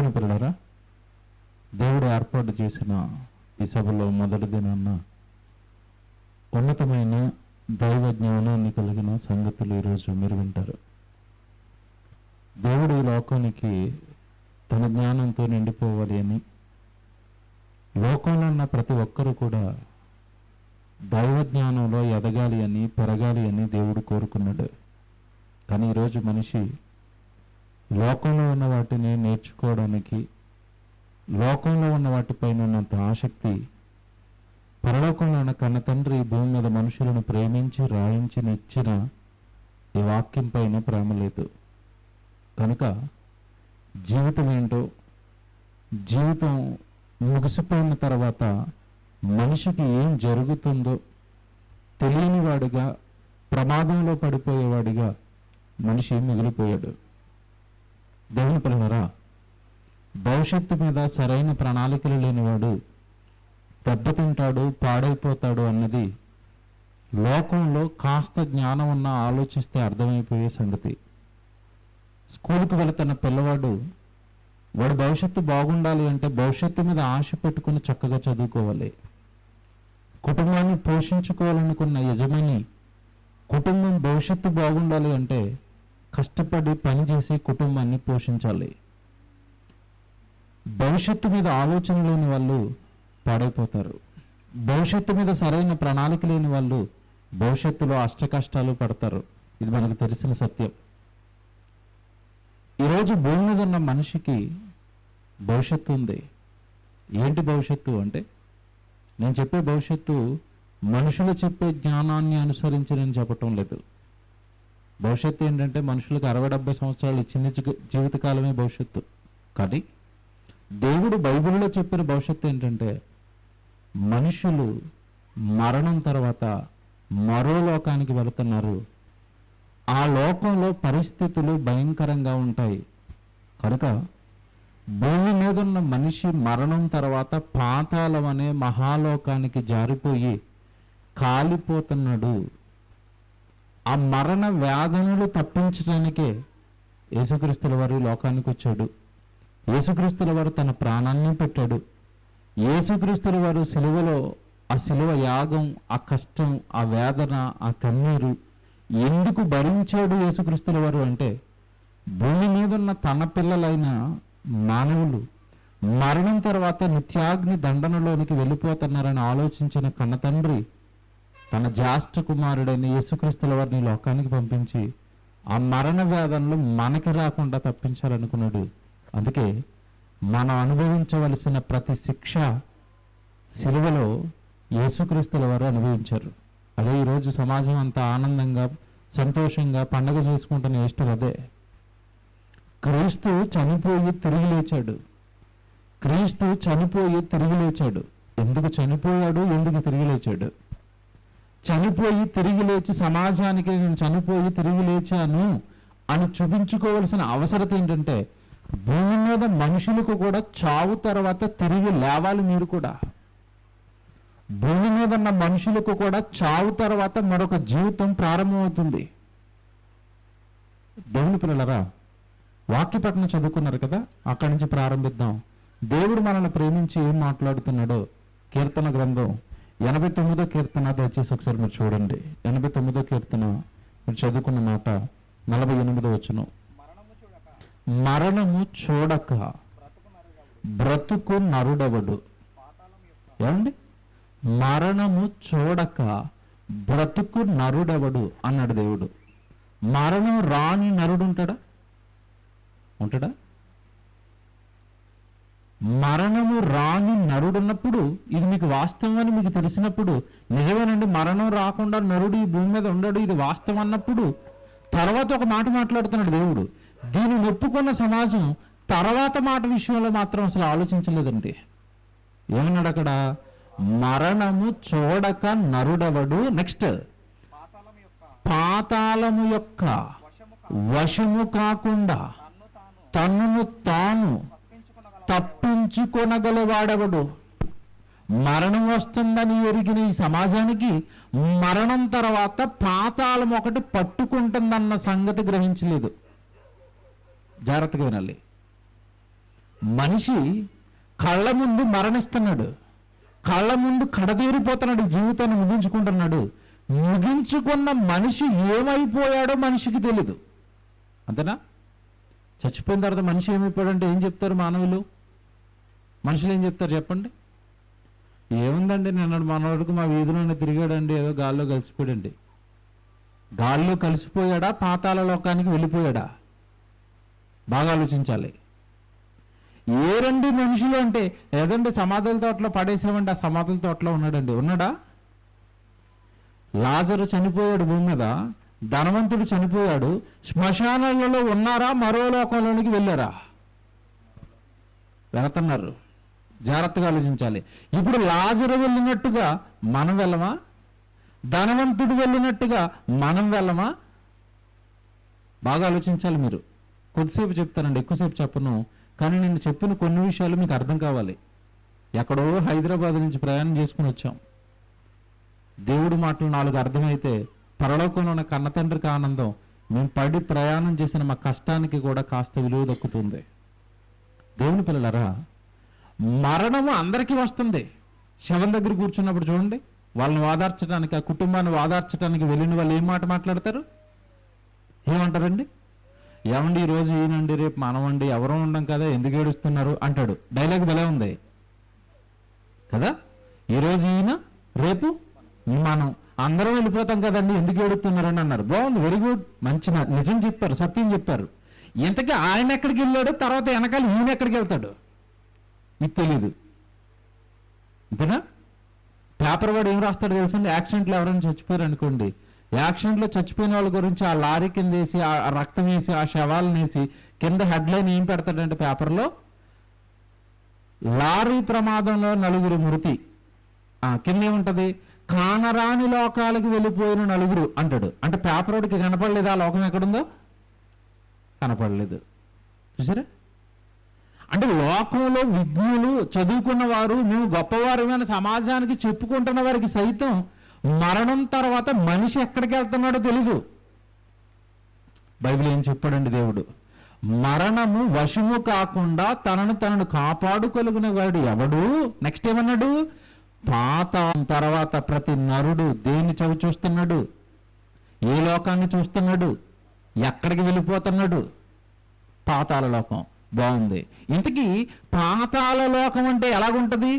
దేవుని పిల్లలారా, దేవుడు ఏర్పాటు చేసిన ఈ సభలో మొదటి దినాన్న ఉన్నతమైన దైవ జ్ఞానాన్ని కలిగిన సంగతులు ఈరోజు మీరు వింటారు. దేవుడు ఈ లోకానికి తన జ్ఞానంతో నిండిపోవాలి అని, లోకంలో ఉన్న ప్రతి ఒక్కరూ కూడా దైవ జ్ఞానంలో ఎదగాలి అని, పెరగాలి అని దేవుడు కోరుకున్నాడు. కానీ ఈరోజు మనిషి లోకంలో ఉన్న వాటిని నేర్చుకోవడానికి, లోకంలో ఉన్న వాటిపైన ఉన్నంత ఆసక్తి పరలోకంలో ఉన్న కన్న తండ్రి భూమి మీద మనుషులను ప్రేమించి రాయించి ఇచ్చిన ఈ వాక్యం పైన ప్రేమ లేదు. కనుక జీవితం ఏంటో, జీవితం ముగిసిపోయిన తర్వాత మనిషికి ఏం జరుగుతుందో తెలియని వాడిగా, ప్రమాదంలో పడిపోయేవాడిగా మనిషి మిగిలిపోయాడు. దేవుని పిల్లలారా, భవిష్యత్తు మీద సరైన ప్రణాళికలు లేనివాడు దెబ్బతింటాడు, పాడైపోతాడు అన్నది లోకంలో కాస్త జ్ఞానం ఉన్నా ఆలోచిస్తే అర్థమైపోయే సంగతి. స్కూల్కి వెళుతున్న పిల్లవాడు వాడు భవిష్యత్తు బాగుండాలి అంటే భవిష్యత్తు మీద ఆశ పెట్టుకుని చక్కగా చదువుకోవాలి. కుటుంబాన్ని పోషించుకోవాలనుకున్న యజమాని కుటుంబం భవిష్యత్తు బాగుండాలి అంటే కష్టపడి పనిచేసి కుటుంబాన్ని పోషించాలి. భవిష్యత్తు మీద ఆలోచన లేని వాళ్ళు పాడైపోతారు. భవిష్యత్తు మీద సరైన ప్రణాళిక లేని వాళ్ళు భవిష్యత్తులో అష్టకష్టాలు పడతారు. ఇది మనకు తెలిసిన సత్యం. ఈరోజు భూమి మీద ఉన్న మనిషికి భవిష్యత్తు ఉంది. ఏంటి భవిష్యత్తు అంటే, నేను చెప్పే భవిష్యత్తు మనుషులు చెప్పే జ్ఞానాన్ని అనుసరించి నేను చెప్పటం లేదు. భవిష్యత్తు ఏంటంటే మనుషులకు 60-70 సంవత్సరాలు ఇచ్చిన జీవితకాలమే భవిష్యత్తు. కానీ దేవుడు బైబిల్లో చెప్పిన భవిష్యత్తు ఏంటంటే, మనుషులు మరణం తర్వాత మరో లోకానికి వెళుతున్నారు. ఆ లోకంలో పరిస్థితులు భయంకరంగా ఉంటాయి. కనుక భూమి మీద ఉన్న మనిషి మరణం తర్వాత పాతాళం అనే మహాలోకానికి జారిపోయి కాలిపోతున్నాడు. ఆ మరణ వేదనలు తప్పించడానికే యేసుక్రీస్తుల వారు లోకానికి వచ్చాడు. యేసుక్రీస్తుల వారు తన ప్రాణాన్ని పెట్టాడు. యేసుక్రీస్తుల వారు సిలువలో ఆ సిలువ యాగం, ఆ కష్టం, ఆ వేదన, ఆ కన్నీరు ఎందుకు భరించాడు యేసుక్రీస్తుల వారు అంటే, భూమి మీద ఉన్న తన పిల్లలైన మానవులు మరణం తర్వాత నిత్యాగ్ని దండనలోనికి వెళ్ళిపోతున్నారని ఆలోచించిన కన్న తండ్రి తన జ్యేష్ఠ కుమారుడైన యేసుక్రీస్తుల వారిని లోకానికి పంపించి ఆ మరణ వేదనలు మనకి రాకుండా తప్పించాలనుకున్నాడు. అందుకే మనం అనుభవించవలసిన ప్రతి శిక్ష సిలువలో యేసుక్రీస్తుల వారు అనుభవించారు. అదే ఈరోజు సమాజం అంతా ఆనందంగా, సంతోషంగా పండగ చేసుకుంటున్న ఇష్టం అదే. క్రీస్తు చనిపోయి తిరిగి లేచాడు. క్రీస్తు చనిపోయి తిరిగి లేచాడు. ఎందుకు చనిపోయాడు, ఎందుకు తిరిగి లేచాడు? చనిపోయి తిరిగి లేచి సమాజానికి నేను చనిపోయి తిరిగి లేచాను అని చూపించుకోవాల్సిన అవసరం ఏంటంటే, భూమి మీద మనుషులకు కూడా చావు తర్వాత తిరిగి లేవాలి. మీరు కూడా భూమి మీద ఉన్న మనుషులకు కూడా చావు తర్వాత మరొక జీవితం ప్రారంభమవుతుంది. దేవుని పిల్లలారా, వాక్య పఠనం చదువుకున్నారు కదా, అక్కడి నుంచి ప్రారంభిద్దాం. దేవుడు మనల్ని ప్రేమించి ఏం మాట్లాడుతున్నాడో కీర్తన గ్రంథం 89వ కీర్తన దయచేసి ఒకసారి మీరు చూడండి. 89వ కీర్తన మీరు చదువుకున్న మాట 48వ వచనం. మరణము చూడక బ్రతుకు నరుడవడు. ఏమండి? మరణము చూడక బ్రతుకు నరుడవడు అన్నాడు దేవుడు. మరణం రాని నరుడు ఉంటాడా? ఉంటాడా? మరణము రాని నరుడున్నప్పుడు, ఇది మీకు వాస్తవం అని మీకు తెలిసినప్పుడు, నిజమేనండి మరణం రాకుండా నరుడు ఈ భూమి మీద ఉండడు, ఇది వాస్తవం అన్నప్పుడు తర్వాత ఒక మాట మాట్లాడుతున్నాడు దేవుడు. దీన్ని ఒప్పుకున్న సమాజం తర్వాత మాట విషయంలో మాత్రం అసలు ఆలోచించలేదండి. ఏమన్నాడు అక్కడ? మరణము చూడక నరుడవడు. నెక్స్ట్, పాతాళము యొక్క వశము కాకుండా తన్నును తాను తప్పించుకొనగలవాడెవడు? మరణం వస్తుందని ఎరిగిన ఈ సమాజానికి మరణం తర్వాత పాతాళం ఒకటి పట్టుకుంటుందన్న సంగతి గ్రహించలేదు. జాగ్రత్తగా వినాలి. మనిషి కళ్ళ ముందు మరణిస్తున్నాడు, కళ్ళ ముందు కడతీరిపోతున్నాడు, జీవితాన్ని ముగించుకుంటున్నాడు. ముగించుకున్న మనిషి ఏమైపోయాడో మనిషికి తెలీదు. అంతేనా? చచ్చిపోయిన తర్వాత మనిషి ఏమైపోయాడంటే ఏం చెప్తారు మానవులు? మనుషులు ఏం చెప్తారు చెప్పండి? ఏముందండి, నిన్నడు మనవరకు మా వీధిలోనే తిరిగాడండి, ఏదో గాల్లో కలిసిపోయాడండి. గాల్లో కలిసిపోయాడా, పాతాళ లోకానికి వెళ్ళిపోయాడా? బాగా ఆలోచించాలి. ఏ రెండు మనుషులు అంటే ఏదండి సమాధుల తోటలో పడేసామండి, ఆ సమాధుల తోటలో ఉన్నాడండి. ఉన్నాడా? లాజరు చనిపోయాడు భూమి మీద, ధనవంతుడు చనిపోయాడు, శ్మశానాలలో ఉన్నారా, మరో లోకంలోనికి వెళ్ళారా? వెళుతున్నారు. జాగ్రత్తగా ఆలోచించాలి. ఇప్పుడు లాజరు వెళ్ళినట్టుగా మనం వెళ్ళమా? ధనవంతుడు వెళ్ళినట్టుగా మనం వెళ్ళమా? బాగా ఆలోచించాలి. మీరు కొద్దిసేపు చెప్తానండి, ఎక్కువసేపు చెప్పను, కానీ నేను చెప్పిన కొన్ని విషయాలు మీకు అర్థం కావాలి. ఎక్కడో హైదరాబాద్ నుంచి ప్రయాణం చేసుకుని వచ్చాం. దేవుడి మాటలు 4 అర్థమైతే పరలోకంలో ఉన్న కన్నతండ్రికి ఆనందం, మేము పడి ప్రయాణం చేసిన మా కష్టానికి కూడా కాస్త విలువ దక్కుతుంది. దేవుని పిల్లలారా, మరణము అందరికీ వస్తుంది. శవం దగ్గర కూర్చున్నప్పుడు చూడండి, వాళ్ళని వాదార్చడానికి, ఆ కుటుంబాన్ని వాదార్చడానికి వెళ్ళిన వాళ్ళు ఏం మాట మాట్లాడతారు? ఏమంటారండి? ఏమండి ఈరోజు ఈయనండి, రేపు మనమండి, ఎవరో ఉండం కదా, ఎందుకు ఏడుస్తున్నారు అంటాడు. డైలాగ్ భలే ఉంది కదా. ఈరోజు ఈయన, రేపు మనం, అందరం వెళ్ళిపోతాం కదండి, ఎందుకు ఏడుస్తున్నారని అన్నారు. బాగుంది, వెరీ గుడ్, మంచి నిజం చెప్పారు, సత్యం చెప్పారు. ఇంతకీ ఆయన ఎక్కడికి వెళ్ళాడు, తర్వాత వెనకాల ఈయన ఎక్కడికి వెళ్తాడు మీకు తెలీదు. అంతేనా? పేపర్ వాడు ఏం రాస్తాడు తెలుసండి? యాక్సిడెంట్లో ఎవరైనా చచ్చిపోయారు అనుకోండి, యాక్సిడెంట్లో చచ్చిపోయిన వాళ్ళ గురించి ఆ లారీ కింద వేసి, ఆ రక్తం వేసి, ఆ శవాలను వేసి కింద హెడ్లైన్ ఏం పెడతాడంటే పేపర్లో, లారీ ప్రమాదంలో 9 మృతి. కింద ఏముంటది? కానరాని లోకాలకు వెళ్ళిపోయిన 9 అంటాడు. అంటే పేపర్ వాడికి కనపడలేదు ఆ లోకం ఎక్కడుందో? కనపడలేదు. చూసారా? అంటే లోకంలో విజ్ఞులు, చదువుకున్న వారు, మేము గొప్పవారమైన సమాజానికి చెప్పుకుంటున్న వారికి సైతం మరణం తర్వాత మనిషి ఎక్కడికి వెళ్తున్నాడో తెలీదు. బైబిల్ ఏం చెప్పాడండి దేవుడు? మరణము వశము కాకుండా తనను కాపాడుకొలుగునే వాడు ఎవడు? నెక్స్ట్ ఏమన్నాడు? పాతాళం తర్వాత ప్రతి నరుడు దేన్ని చవి చూస్తున్నాడు? ఏ లోకాన్ని చూస్తున్నాడు? ఎక్కడికి వెళ్ళిపోతున్నాడు? పాతాళ లోకం. బాగుంది. ఇంతకీ పాతాళ లోకం అంటే ఎలాగుంటది?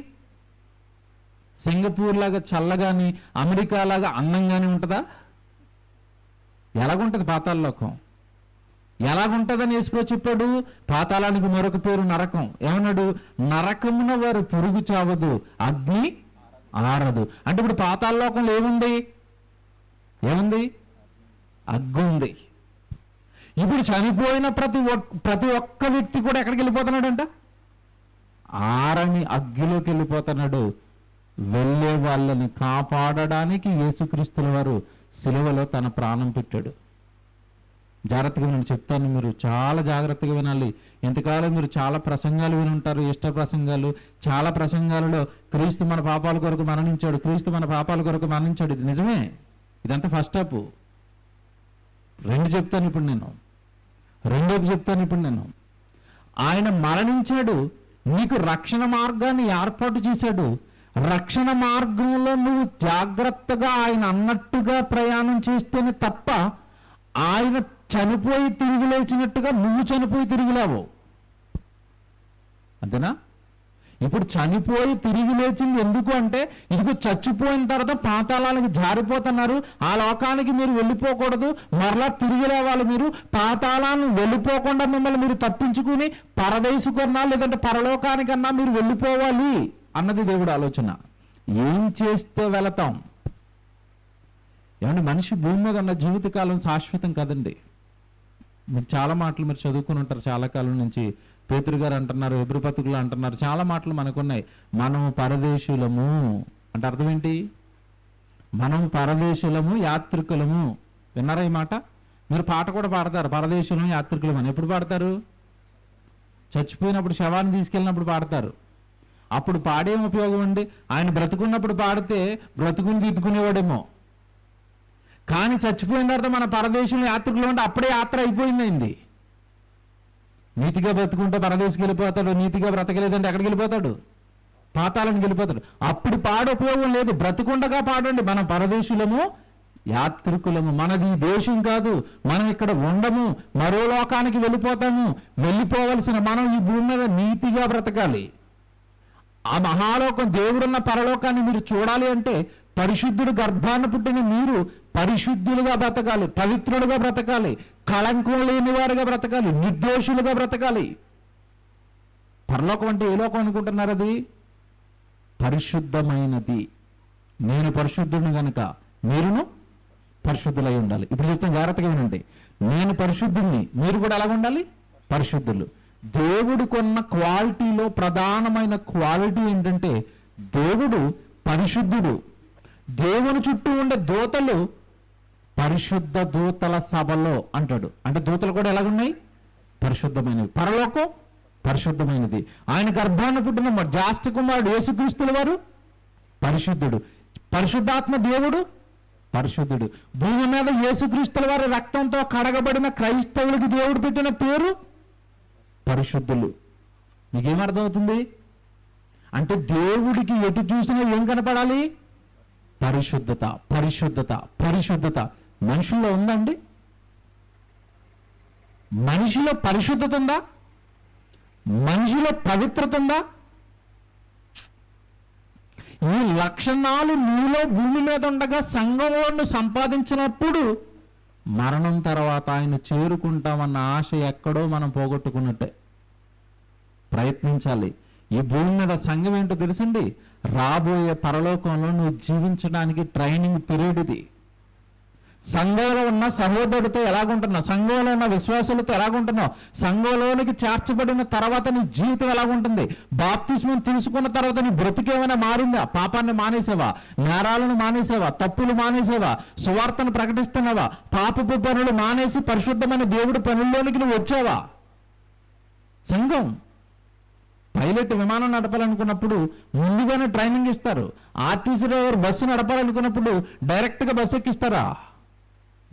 సింగపూర్ లాగా చల్లగాని, అమెరికా లాగా అందంగానే ఉంటుందా? ఎలాగుంటది పాతాళ లోకం? ఎలాగుంటదని యేసు చెప్పాడు? పాతాళానికి మరొక పేరు నరకం. ఏమన్నాడు? నరకమున వారు పురుగు చావదు, అగ్ని ఆరదు. అంటే ఇప్పుడు పాతాళ లోకంలో ఏముంది? అగ్గి ఉంది. ఇప్పుడు చనిపోయిన ప్రతి ఒక్క వ్యక్తి కూడా ఎక్కడికి వెళ్ళిపోతున్నాడంట? ఆరని అగ్గిలోకి వెళ్ళిపోతున్నాడు. వెళ్ళే వాళ్ళని కాపాడడానికి యేసుక్రీస్తుల వారు సిలువలో తన ప్రాణం పెట్టాడు. జాగ్రత్తగా నేను చెప్తాను, మీరు చాలా జాగ్రత్తగా వినాలి. ఇంతకాలం మీరు చాలా ప్రసంగాలు వినుంటారు, ఇష్ట ప్రసంగాలు. చాలా ప్రసంగాలలో క్రీస్తు మన పాపాల కొరకు మరణించాడు, క్రీస్తు మన పాపాల కొరకు మరణించాడు. ఇది నిజమే. ఇదంతా ఫస్ట్ స్టెప్. రెండోది చెప్తాను ఇప్పుడు నేను. ఆయన మరణించాడు, నీకు రక్షణ మార్గాన్ని ఏర్పాటు చేశాడు. రక్షణ మార్గంలో నువ్వు జాగ్రత్తగా ఆయన అన్నట్టుగా ప్రయాణం చేస్తేనే తప్ప ఆయన చనిపోయి తిరిగి లేచినట్టుగా నువ్వు చనిపోయి తిరిగి లేవు. అంతేనా? ఇప్పుడు చనిపోయి తిరిగి లేచింది ఎందుకు అంటే, ఇదిగో చచ్చిపోయిన తర్వాత పాతాళానికి జారిపోతున్నారు, ఆ లోకానికి మీరు వెళ్ళిపోకూడదు, మరలా తిరిగి లేవాలి. మీరు పాతాళాన్ని వెళ్ళిపోకుండా మిమ్మల్ని మీరు తప్పించుకుని పరదేశుకన్నా లేదంటే పరలోకానికన్నా మీరు వెళ్ళిపోవాలి అన్నది దేవుడు ఆలోచన. ఏం చేస్తే వెళతాం? ఏమంటే మనిషి భూమి మీద ఉన్న జీవితకాలం శాశ్వతం కదండి. మీరు చాలా మాటలు మీరు చదువుకుని ఉంటారు చాలా కాలం నుంచి. పేతురు గారు అంటున్నారు, హెబ్రీ పత్రికలో అంటున్నారు, చాలా మాటలు మనకున్నాయి. మనము పరదేశులము అంటే అర్థం ఏంటి? మనము పరదేశులము, యాత్రికులము. విన్నారా ఈ మాట? మీరు పాట కూడా పాడతారు, పరదేశులము యాత్రికులము అని. ఎప్పుడు పాడతారు? చచ్చిపోయినప్పుడు, శవాన్ని తీసుకెళ్ళినప్పుడు పాడతారు. అప్పుడు పాడేం ఉపయోగం అండి? ఆయన బ్రతుకున్నప్పుడు పాడితే బ్రతుకుని తీర్చుకునేవాడేమో. కానీ చచ్చిపోయిన తర్వాత మన పరదేశంలో యాత్రికులు అంటే అప్పుడే యాత్ర అయిపోయింది. నీతిగా బ్రతుకుంటే పరదేశికి వెళ్ళిపోతాడు, నీతిగా బ్రతకలేదంటే ఎక్కడికి వెళ్ళిపోతాడు? పాతాళానికి వెళ్ళిపోతాడు. అప్పుడు పాడు ఉపయోగం లేదు. బ్రతుకుండగా పాడండి. మనం పరదేశులము, యాత్రికులము, మనది ఈ దేశం కాదు, మనం ఇక్కడ ఉండము, మరో లోకానికి వెళ్ళిపోతాము. వెళ్ళిపోవలసిన మనం ఈ భూమి మీద నీతిగా బ్రతకాలి. ఆ మహాలోకం, దేవుడున్న పరలోకాన్ని మీరు చూడాలి అంటే పరిశుద్ధుడు గర్భాన్ని పుట్టిన మీరు పరిశుద్ధులుగా బ్రతకాలి, పవిత్రులుగా బ్రతకాలి, కళంకం లేని వారుగా బ్రతకాలి, నిర్దోషులుగా బ్రతకాలి. పరలోకం అంటే ఏ లోకం అనుకుంటున్నారు? అది పరిశుద్ధమైనది. నేను పరిశుద్ధుడిని గనుక మీరును పరిశుద్ధులై ఉండాలి. ఇప్పుడు చెప్తాను, జాగ్రత్తగా వినండి. నేను పరిశుద్ధుడిని, మీరు కూడా ఎలా ఉండాలి? పరిశుద్ధులు. దేవుడు కొన్న క్వాలిటీలో ప్రధానమైన క్వాలిటీ ఏంటంటే దేవుడు పరిశుద్ధుడు. దేవుని చుట్టూ ఉండే దూతలు పరిశుద్ధ దూతల సభలో అంటాడు. అంటే దూతలు కూడా ఎలాగున్నాయి? పరిశుద్ధమైనవి. పరలోకం పరిశుద్ధమైనది. ఆయన గర్భాన్ని పుట్టిన జాస్తి కుమారుడు యేసుక్రీస్తుల వారు పరిశుద్ధుడు. పరిశుద్ధాత్మ దేవుడు పరిశుద్ధుడు. భూమి మీద యేసుక్రీస్తుల వారి రక్తంతో కడగబడిన క్రైస్తవులకి దేవుడు పెట్టిన పేరు పరిశుద్ధులు. నీకేమర్థమవుతుంది? అంటే దేవుడికి ఎటు చూసినా ఏం కనపడాలి? పరిశుద్ధత, పరిశుద్ధత, పరిశుద్ధత. మనుషుల్లో ఉందండి? మనిషిలో పరిశుద్ధత ఉందా? మనిషిలో పవిత్రత ఉందా? ఈ లక్షణాలు నీలో భూమి మీద ఉండగా సంఘంలో సంపాదించినప్పుడు మరణం తర్వాత ఆయన చేరుకుంటామన్న ఆశ ఎక్కడో మనం పోగొట్టుకున్నట్టే. ప్రయత్నించాలి. ఈ భూమి మీద సంఘం ఏంటో తెలుసండి? రాబోయే పరలోకంలో నువ్వు జీవించడానికి ట్రైనింగ్ పీరియడ్ ఇది. సంఘంలో ఉన్న సహోదరుడితో ఎలాగుంటున్నావు, సంఘంలో ఉన్న విశ్వాసులతో ఎలాగుంటున్నావు, సంఘంలోనికి చేర్చబడిన తర్వాత నీ జీవితం ఎలాగుంటుంది, బాప్తిస్మం తీసుకున్న తర్వాత నీ బ్రతుకేమైనా మారిందా? పాపాన్ని మానేసావా? నేరాలను మానేసావా? తప్పులు మానేసావా? సువార్తను ప్రకటిస్తున్నావా? పాపపు పనులు మానేసి పరిశుద్ధమైన దేవుడి పనుల్లోనికి నువ్వు వచ్చావా? సంఘం పైలట్ విమానం నడపాలనుకున్నప్పుడు ముందుగానే ట్రైనింగ్ ఇస్తారు. ఆర్టీసీ డ్రైవర్ బస్సు నడపాలనుకున్నప్పుడు డైరెక్ట్గా బస్సు ఎక్కిస్తారా?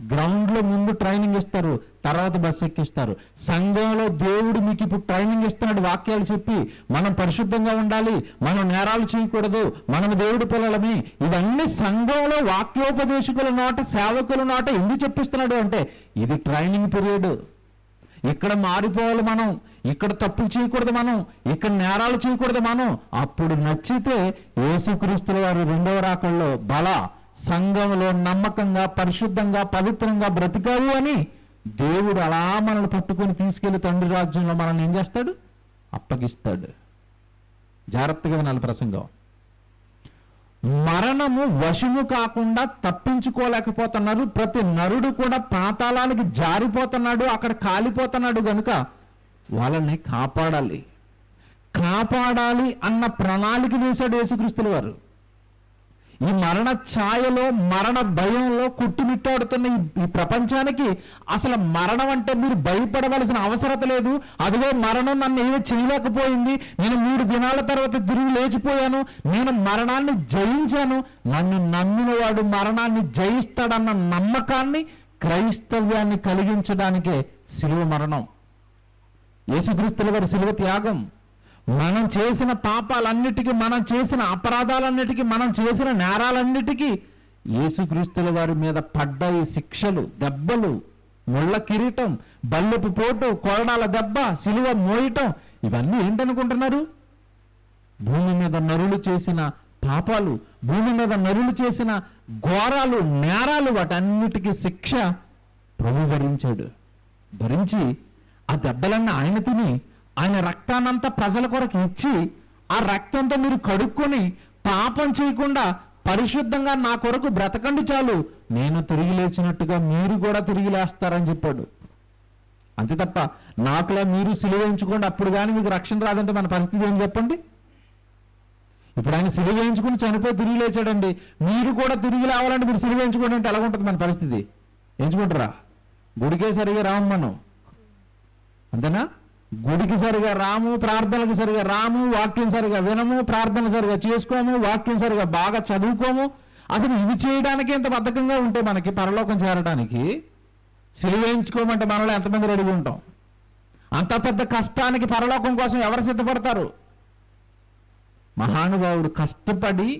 గ్రౌండ్లో ముందు ట్రైనింగ్ ఇస్తారు, తర్వాత బస్సు ఎక్కిస్తారు. సంఘంలో దేవుడు మీకు ఇప్పుడు ట్రైనింగ్ ఇస్తున్నాడు. వాక్యాలు చెప్పి మనం పరిశుద్ధంగా ఉండాలి, మనం నేరాలు చేయకూడదు, మనం దేవుడి పిల్లలమే. ఇవన్నీ సంఘంలో వాక్యోపదేశకుల నోట, సేవకుల నోట ఎందుకు చెప్పిస్తున్నాడు అంటే ఇది ట్రైనింగ్ పీరియడ్. ఇక్కడ మారిపోవాలి మనం, ఇక్కడ తప్పులు చేయకూడదు మనం, ఇక్కడ నేరాలు చేయకూడదు మనం. అప్పుడు నచ్చితే యేసుక్రీస్తుల వారి రెండవ రాకల్లో బల సంఘంలో నమ్మకంగా, పరిశుద్ధంగా, పవిత్రంగా బ్రతికావు అని దేవుడు అలా మనల్ని పట్టుకొని తీసుకెళ్లి తండ్రి రాజ్యంలో మనల్ని ఏం చేస్తాడు? అప్పగిస్తాడు. జాగ్రత్తగా వినాలి ప్రసంగం. మరణము వశము కాకుండా తప్పించుకోలేకపోతున్నారు. ప్రతి నరుడు కూడా పాతాళానికి జారిపోతున్నాడు, అక్కడ కాలిపోతున్నాడు. కనుక వాళ్ళని కాపాడాలి. కాపాడాలి అన్న ప్రణాళిక వేశాడు యేసుక్రీస్తుల వారు. ఈ మరణ ఛాయలో, మరణ భయంలో కుట్టుమిట్టాడుతున్న ఈ ప్రపంచానికి అసలు మరణం అంటే మీరు భయపడవలసిన అవసరం లేదు. అదిగో మరణం నన్ను ఏమీ చేయలేకపోయింది, నేను 3 దినాల తర్వాత తిరిగి లేచిపోయాను, నేను మరణాన్ని జయించాను, నన్ను నమ్మిన వాడు మరణాన్ని జయిస్తాడన్న నమ్మకాన్ని, క్రైస్తవ్యాన్ని కలిగించడానికే శిలువ మరణం, యేసుక్రీస్తుల వారి శిలువ త్యాగం. మనం చేసిన పాపాలన్నిటికీ, మనం చేసిన అపరాధాలన్నిటికీ, మనం చేసిన నేరాలన్నిటికీ యేసుక్రీస్తుల వారి మీద పడ్డ ఈ శిక్షలు, దెబ్బలు, ముళ్ళ కిరీటం, బల్లెపు పోటు, కొరడాల దెబ్బ, శిలువ మోయటం, ఇవన్నీ ఏంటనుకుంటున్నారు? భూమి మీద నరులు చేసిన పాపాలు, భూమి మీద నరులు చేసిన ఘోరాలు, నేరాలు, వాటన్నిటికీ శిక్ష ప్రభు భరించాడు. భరించి ఆ దెబ్బలన్నీ ఆయన తిని, ఆయన రక్తాన్నంతా ప్రజల కొరకు ఇచ్చి, ఆ రక్తంతో మీరు కడుక్కొని పాపం చేయకుండా పరిశుద్ధంగా నా కొరకు బ్రతకండి చాలు, నేను తిరిగి లేచినట్టుగా మీరు కూడా తిరిగి లేస్తారని చెప్పాడు. అంతే తప్ప నాకులా మీరు సిలువేయించుకోండి అప్పుడు కానీ మీకు రక్షణ రాదంటే మన పరిస్థితి ఏం చెప్పండి? ఇప్పుడు ఆయన సిలువేయించుకుని చనిపోయి తిరిగి లేచాడండి, మీరు కూడా తిరిగి లేవాలంటే మీరు సిలువేయించుకోండి అంటే ఎలా ఉంటుంది మన పరిస్థితి? ఎంచుకుంటారా? గుడికే సరిగా రాము మనం, అంతేనా? గుడికి సరిగా రాము, ప్రార్థనలకు సరిగా రాము, వాక్యం సరిగా వినము, ప్రార్థన సరిగా చేసుకోము, వాక్యం సరిగా బాగా చదువుకోము. అసలు ఇవి చేయడానికి ఎంత బద్ధకంగా ఉంటే మనకి పరలోకం చేరడానికి సిలువేయించుకోమంటే మనలో ఎంతమంది రెడీగా ఉంటాం? అంత పెద్ద కష్టానికి పరలోకం కోసం ఎవరు సిద్ధపడతారు? మహానుభావుడు కష్టపడి,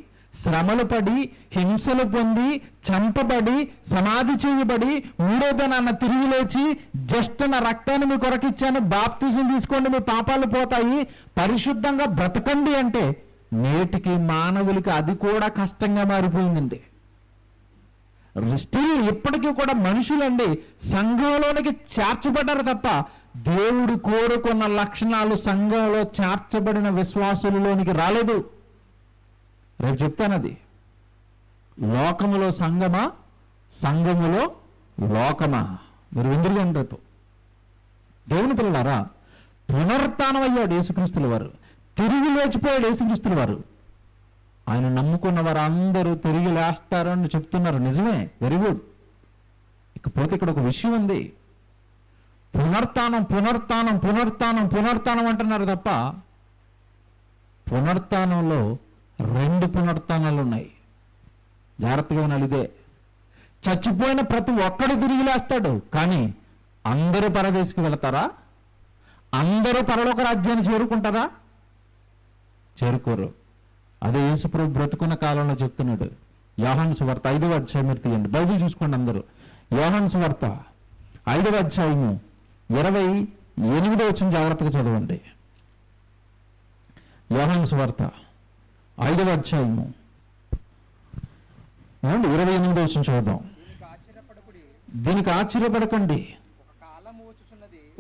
శ్రమలు పడి, హింసలు పొంది, చంపబడి, సమాధి చేయబడి, మూడో దినాన తిరిగి లేచి, జస్ట్ నా రక్తాన్ని మీ కొరకిచ్చాను, బాప్తిజం తీసుకోండి, మీ పాపాలు పోతాయి, పరిశుద్ధంగా బ్రతకండి అంటే నేటికి మానవులకి అది కూడా కష్టంగా మారిపోయిందండి. స్టిల్ ఇప్పటికీ కూడా మనుషులండి సంఘంలోనికి చేర్చబడ్డారు తప్ప దేవుడు కోరుకున్న లక్షణాలు సంఘంలో చేర్చబడిన విశ్వాసులలోనికి రాలేదు. రేపు చెప్తాను అది. లోకములో సంఘమా, సంఘములో లోకమా? మీరు ఎందుకు రేపు దేవుని పిల్లలారా, పునరుత్థానం అయ్యాడు యేసుక్రీస్తుల వారు, తిరిగి లేచిపోయాడు యేసుక్రీస్తుల వారు. ఆయన నమ్ముకున్న వారు అందరూ తిరిగి లేస్తారని చెప్తున్నారు. నిజమే, వెరీ గుడ్. ఇకపోతే ఇక్కడ ఒక విషయం ఉంది. పునరుత్థానం పునరుత్థానం పునరుత్థానం పునరుత్థానం అంటున్నారు తప్ప పునరుత్థానంలో 2 పునరుత్థానాలు ఉన్నాయి. జాగ్రత్తగా వినాలి. ఇదే, చచ్చిపోయిన ప్రతి ఒక్కడు తిరిగి లేస్తాడు, కానీ అందరూ పరదేశికి వెళతారా? అందరూ పరలోక రాజ్యాన్ని చేరుకుంటారా? చేరుకోరు. అదే యేసుప్రభు బ్రతుకున్న కాలంలో చెప్తున్నాడు. యోహాను సువార్త 5వ అధ్యాయం మీరు తీయండి, బైబిల్ చూసుకోండి అందరూ. యోహాను సువార్త 5వ అధ్యాయము 28వ వచనం జాగ్రత్తగా చదవండి. యోహాను సువార్త 5వ అధ్యాయము 28వ వచనం చదువుదాం. దీనికి ఆశ్చర్యపడకండి,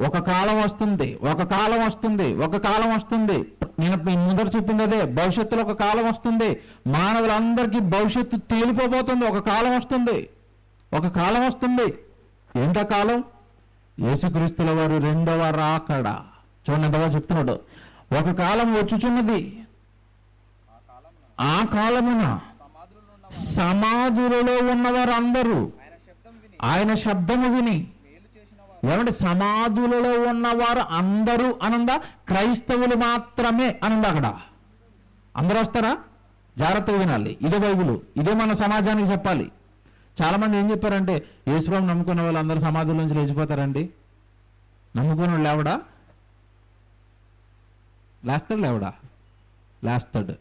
ఒక కాలం వస్తుంది, ఒక కాలం వస్తుంది, ఒక కాలం వస్తుంది. నేను ముందర చెప్పింది అదే. భవిష్యత్తులో ఒక కాలం వస్తుంది, మానవులందరికీ భవిష్యత్తు తేలిపోబోతుంది. ఒక కాలం వస్తుంది, ఒక కాలం వస్తుంది. ఏంటా కాలం? యేసుక్రీస్తుల వారు 2వ రాకడ. చూడండి ఎంతగా చెప్తున్నాడు. ఒక కాలం వచ్చుచున్నది, ఆ కాలమున సమాధులలో ఉన్నవారు అందరూ ఆయన శబ్దము విని. ఏమంటే సమాధులలో ఉన్నవారు అందరూ అనందా? క్రైస్తవులు మాత్రమే అనందా? అక్కడ అందరూ వస్తారా? జాగ్రత్తగా వినాలి. ఇదే బైబిల్, ఇదే మన సమాజానికి చెప్పాలి. చాలా మంది ఏం చెప్పారంటే, యేసుప్రభువుని నమ్ముకున్న వాళ్ళు అందరూ సమాధుల నుంచి లేచిపోతారండి. నమ్ముకున్న వాళ్ళు లేవడా? లేస్తాడు. లేవడా? లేస్తాడు.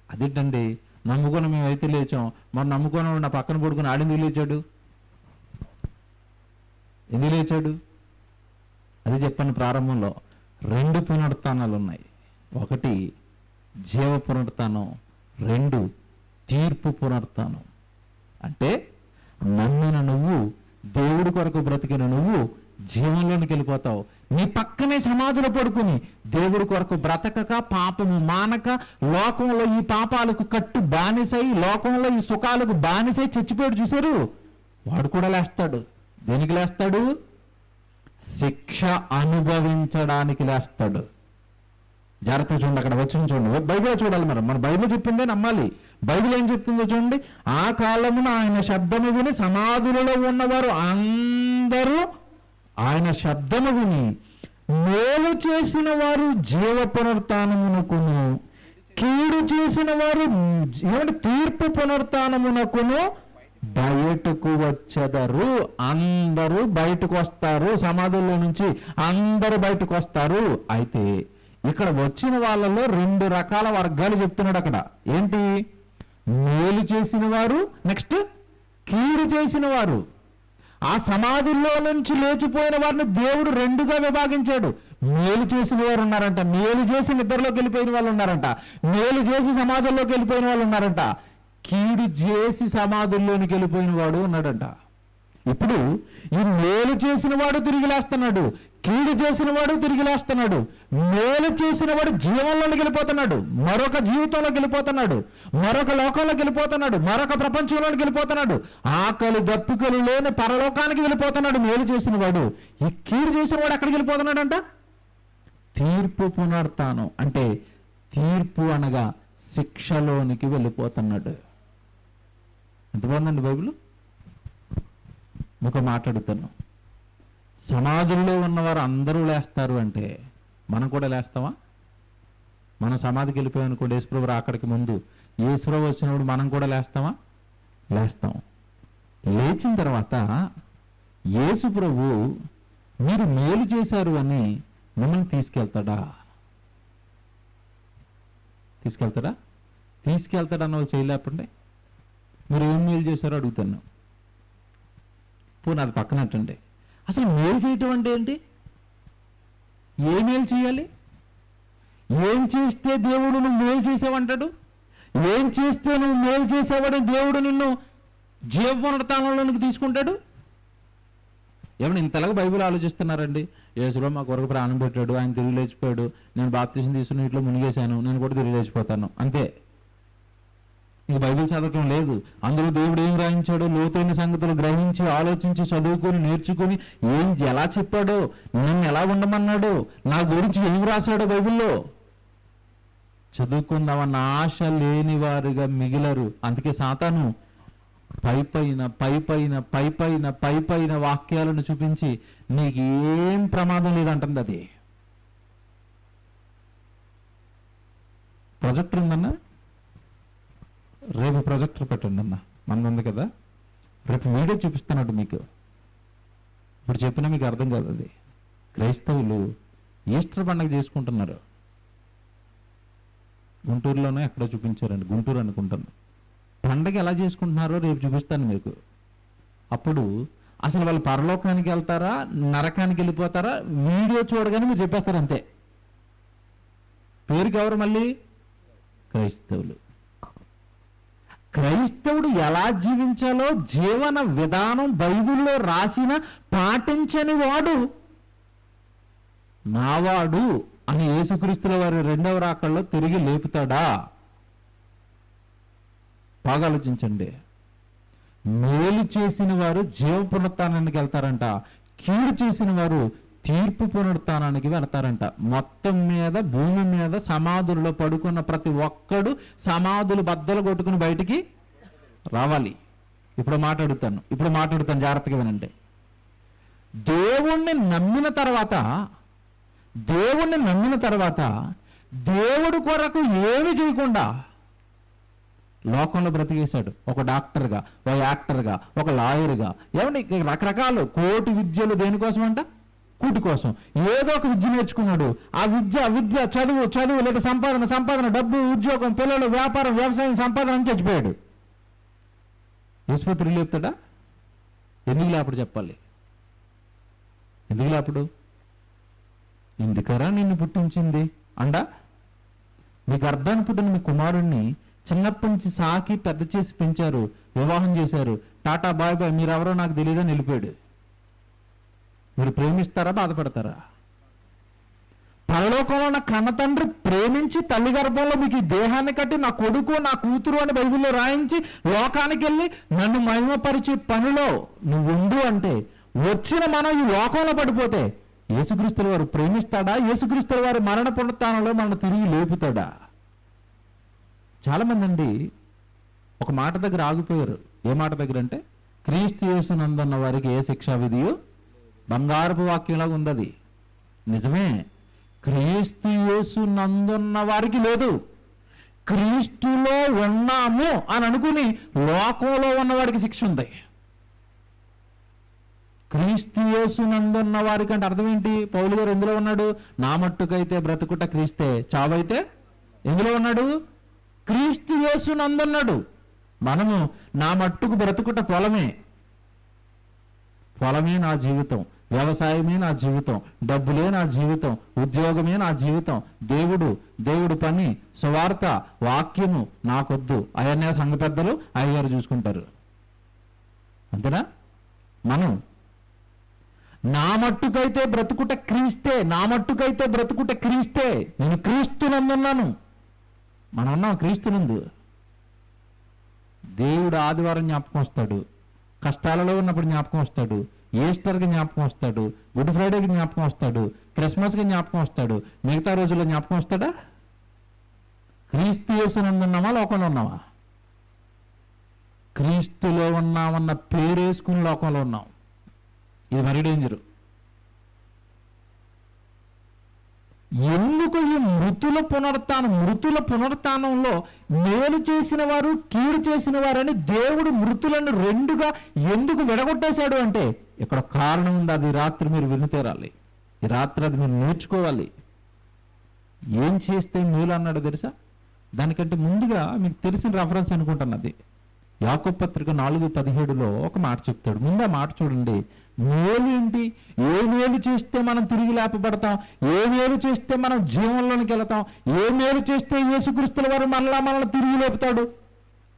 అదేంటండి, నమ్ముకున్న మేమైతే లేచాం, మరి నమ్ముకున్న నా పక్కన పడుకుని ఆడిందుకు లేచాడు? ఎందుకు లేచాడు? అది చెప్పాను ప్రారంభంలో. 2 పునరుత్థానాలు ఉన్నాయి. ఒకటి జీవ పునరుత్థానం, 2 తీర్పు పునరుత్థానం. అంటే నమ్మిన నువ్వు, దేవుడి కొరకు బ్రతికిన నువ్వు జీవంలోనికి వెళ్ళిపోతావు. నీ పక్కనే సమాధిలో పడుకుని దేవుడి కొరకు బ్రతకక, పాపము మానక, లోకంలో ఈ పాపాలకు కట్టు బానిసై, లోకంలో ఈ సుఖాలకు బానిసై చచ్చిపోయాడు చూశారు, వాడు కూడా లేస్తాడు. దేనికి లేస్తాడు? శిక్ష అనుభవించడానికి లేస్తాడు. జాగ్రత్తగా చూడండి, అక్కడ వచ్చిన చూడండి. బైబిల్ చూడాలి. మన బైబిల్ చెప్పిందే నమ్మాలి. బైబిల్ ఏం చెప్తుందో చూడండి. ఆ కాలమున ఆయన శబ్దము విని సమాధులలో ఉన్నవారు అందరూ ఆయన శబ్దము విని, మేలు చేసిన వారు జీవ పునరుత్థానమునకును, కీడు చేసిన వారు తీర్పు పునరుత్థానమునకును బయటకు వచ్చెదరు. అందరూ బయటకు వస్తారు. సమాధుల్లో నుంచి అందరూ బయటకు వస్తారు. అయితే ఇక్కడ వచ్చిన వాళ్ళలో 2 రకాల వర్గాలు చెప్తున్నాడు అక్కడ. ఏంటి? మేలు చేసిన వారు, నెక్స్ట్ కీడు చేసిన వారు. ఆ సమాధుల్లో నుంచి లేచిపోయిన వారిని దేవుడు 2గా విభాగించాడు. మేలు చేసిన వారు ఉన్నారంట, మేలు చేసి నిద్రలోకి వెళ్ళిపోయిన వాళ్ళు ఉన్నారంట, మేలు చేసి సమాధుల్లోకి వెళ్ళిపోయిన వాళ్ళు ఉన్నారంట, కీడు చేసి సమాధుల్లోనికి వెళ్ళిపోయిన వాడు ఉన్నాడంట. ఇప్పుడు ఈ మేలు చేసిన వాడు తిరిగి లేస్తున్నాడు, కీడు చేసిన వాడు తిరిగి లేస్తున్నాడు. మేలు చేసిన వాడు జీవంలోకి వెళ్ళిపోతున్నాడు, మరొక జీవితంలోకి వెళ్ళిపోతున్నాడు, మరొక లోకంలోకి వెళ్ళిపోతున్నాడు, మరొక ప్రపంచంలోకి వెళ్ళిపోతున్నాడు, ఆకలి దప్పుకలు లేని పరలోకానికి వెళ్ళిపోతున్నాడు మేలు చేసిన వాడు. ఈ కీడు చేసిన వాడు ఎక్కడికి వెళ్ళిపోతున్నాడంట? తీర్పు పునరుత్థానం. అంటే తీర్పు అనగా శిక్షలోనికి వెళ్ళిపోతున్నాడు. ఎంత బాగుందండి బైబిల్. ఒక మాట్లాడుతాను. సమాధుల్లో ఉన్నవారు అందరూ లేస్తారు అంటే మనం కూడా లేస్తామా? మనం సమాధికి వెళ్ళిపోయాం అనుకోండి, యేసుప్రభు అక్కడికి ముందు, యేసుప్రభు వచ్చినప్పుడు మనం కూడా లేస్తామా? లేస్తాం. లేచిన తర్వాత యేసుప్రభు మీరు మేలు చేశారు అని మిమ్మల్ని తీసుకెళ్తాడా? తీసుకెళ్తాడన్న వాళ్ళు చేయలేపండి. మీరు ఏం మేలు చేశారో అడుగుతాను. పోనీ అది పక్కనట్టండి. అసలు మేలు చేయటం అంటే ఏంటి? ఏ మేలు చేయాలి? ఏం చేస్తే దేవుడు నువ్వు మేలు చేసావంటాడు? ఏం చేస్తే నువ్వు మేలు చేసావని దేవుడు నిన్ను జీవపునరుత్థానంలోనికి తీసుకుంటాడు? ఏమన్నా ఇంతలాగా బైబిల్ ఆలోచిస్తున్నారండి? యేసులో మా కొరకు ప్రాణం పెట్టాడు, ఆయన తిరిగి లేచిపోయాడు, నేను బాప్తిసం తీసుకుని ఇట్లా మునిగేశాను, నేను కూడా తిరిగి లేచిపోతాను, అంతే. ఇంక బైబిల్ చదవటం లేదు. అందులో దేవుడు ఏం రాయించాడో లోతైన సంగతులు గ్రహించి ఆలోచించి చదువుకొని నేర్చుకుని ఎలా చెప్పాడో, నన్ను ఎలా ఉండమన్నాడో, నా గురించి ఏం రాశాడో బైబిల్లో చదువుకుందామన్న ఆశ లేని వారిగా మిగిలరు. అందుకే సాతాను పైపైన వాక్యాలను చూపించి నీకు ఏం ప్రమాదం లేదంటుంది. అది ప్రొజెక్టర్ ఉందన్నా, రేపు ప్రొజెక్టర్ పెట్టండి అన్న, ఉంది కదా, రేపు వీడియో చూపిస్తానట్టు మీకు. ఇప్పుడు చెప్పినా మీకు అర్థం కాదు. అది క్రైస్తవులు ఈస్టర్ పండుగ చేసుకుంటున్నారు. గుంటూరులోనే ఎక్కడో చూపించారండి, గుంటూరు అనుకుంటాను. పండగ ఎలా చేసుకుంటున్నారో రేపు చూపిస్తాను మీకు. అప్పుడు అసలు వాళ్ళు పరలోకానికి వెళ్తారా, నరకానికి వెళ్ళిపోతారా, వీడియో చూడగానే మీరు చెప్పేస్తారు అంతే. పేరుకి ఎవరు మళ్ళీ? క్రైస్తవులు. క్రైస్తవుడు ఎలా జీవించాలో జీవన విధానం బైబిల్లో రాసిన పాటించని వాడు నావాడు అని యేసుక్రీస్తుల వారి రెండవ రాకల్లో తిరిగి లేపుతాడా? బాగా ఆలోచించండి. మేలు చేసిన వారు జీవ పునరుత్థానానికి వెళ్తారంట, కీడు చేసిన వారు తీర్పు పునరుత్థానానికి వెళ్తారంట. మొత్తం మీద భూమి మీద సమాధుల్లో పడుకున్న ప్రతి ఒక్కడు సమాధులు బద్దలు కొట్టుకుని బయటికి రావాలి. ఇప్పుడు మాట్లాడుతాను జాగ్రత్తగా వినండి. దేవుణ్ణి నమ్మిన తర్వాత దేవుడు కొరకు ఏమి చేయకుండా లోకంలో బ్రతికేశాడు. ఒక డాక్టర్గా, ఒక యాక్టర్గా, ఒక లాయర్గా, ఏమంటే రకరకాలు కోటి విద్యలు దేనికోసం అంట? కూటి కోసం. ఏదో ఒక విద్య నేర్చుకున్నాడు. ఆ విద్య చదువు లేదా సంపాదన, డబ్బు, ఉద్యోగం, పిల్లలు, వ్యాపారం, వ్యవసాయం, సంపాదన అని చచ్చిపోయాడు. ఆసుపత్రి లేపుతాడా? ఎందుకు లేపడు చెప్పాలి? ఎందుకు లేపడు? ఎందుకరా నిన్ను పుట్టించింది అండా? మీకు అర్థాన్ని పుట్టిన మీ కుమారుణ్ణి చిన్నప్పటి నుంచి సాకి పెద్ద చేసి పెంచారు, వివాహం చేశారు, టాటా బాయ్ బాయ్ మీరెవరో నాకు తెలియదని వెళ్ళిపోయాడు. మీరు ప్రేమిస్తారా, బాధపడతారా? పరలోకంలో ఉన్న కన్నతండ్రి ప్రేమించి తల్లి గర్భంలో మీకు ఈ దేహాన్ని కట్టి నా కొడుకు నా కూతురు అని బైబిల్లో రాయించి లోకానికి వెళ్ళి నన్ను మహిమపరిచే పనిలో నువ్వు ఉండు అంటే వచ్చిన మనం ఈ లోకంలో పడిపోతే యేసుక్రీస్తుల వారు ప్రేమిస్తాడా? యేసుక్రీస్తుల వారు మరణ పునరుత్థానంలో మనం తిరిగి లేపుతాడా? చాలామంది అండి ఒక మాట దగ్గర ఆగిపోయారు. ఏ మాట దగ్గర అంటే, క్రీస్తు యేసునందున్న వారికి ఏ శిక్షా విధియో బంగారపు వాక్యంలాగా ఉంది. అది నిజమే. క్రీస్తు యేసునందున్న వారికి లేదు. క్రీస్తులో ఉన్నాము అని అనుకుని లోకంలో ఉన్నవాడికి శిక్ష ఉంది. క్రీస్తు యేసునందున్న వారికి అంటే అర్థం ఏంటి? పౌలు గారు ఎందులో ఉన్నాడు? నా మట్టుకైతే బ్రతుకుట క్రీస్తే, చావైతే ఎందులో ఉన్నాడు? క్రీస్తు యేసునందున్నాడు. మనము నా మట్టుకు బ్రతుకుట పొలమే నా జీవితం, వ్యవసాయమే నా జీవితం, డబ్బులే నా జీవితం, ఉద్యోగమే నా జీవితం, దేవుడు పని, సువార్త, వాక్యము నాకొద్దు. అవన్నీ సంఘ పెద్దలు అయ్యగారు చూసుకుంటారు. అంతేనా? మనం నా మట్టుకైతే బ్రతుకుట క్రీస్తే, నేను క్రీస్తునందున్నాను. మనం ఉన్నాం క్రీస్తునందు. దేవుడు ఆదివారం జ్ఞాపకం వస్తాడు, కష్టాలలో ఉన్నప్పుడు జ్ఞాపకం వస్తాడు, ఈస్టర్కి జ్ఞాపకం వస్తాడు, గుడ్ ఫ్రైడేకి జ్ఞాపకం వస్తాడు, క్రిస్మస్కి జ్ఞాపకం వస్తాడు. మిగతా రోజుల్లో జ్ఞాపకం వస్తాడా? క్రీస్తు యేసునందున్నామా, లోకంలో ఉన్నామా? క్రీస్తులో ఉన్నామన్న పేరేసుకుని లోకంలో ఉన్నాం. ఇది మరీ డేంజరు. ఎందుకు ఈ మృతుల పునరుత్థానంలో మేలు చేసిన వారు కీడు చేసిన వారని దేవుడు మృతులను రెండుగా ఎందుకు విడగొట్టేశాడు అంటే ఇక్కడ కారణం ఉంది. అది రాత్రి మీరు విని తీరాలి. ఈ రాత్రి అది మీరు నేర్చుకోవాలి. ఏం చేస్తే మేలు అన్నాడు తెలుసా? దానికంటే ముందుగా మీకు తెలిసిన రెఫరెన్స్ అనుకుంటున్నది. యాకోబు పత్రిక 4:17 ఒక మాట చెప్తాడు. ముందు ఆ మాట చూడండి. మేలు ఏంటి? ఏ మేలు చేస్తే మనం తిరిగి లేపబడతాం? ఏ మేలు చేస్తే మనం జీవంలోనికి వెళతాం? ఏ మేలు చేస్తే యేసుక్రీస్తుల వారు మనల్ని తిరిగి లేపుతాడు?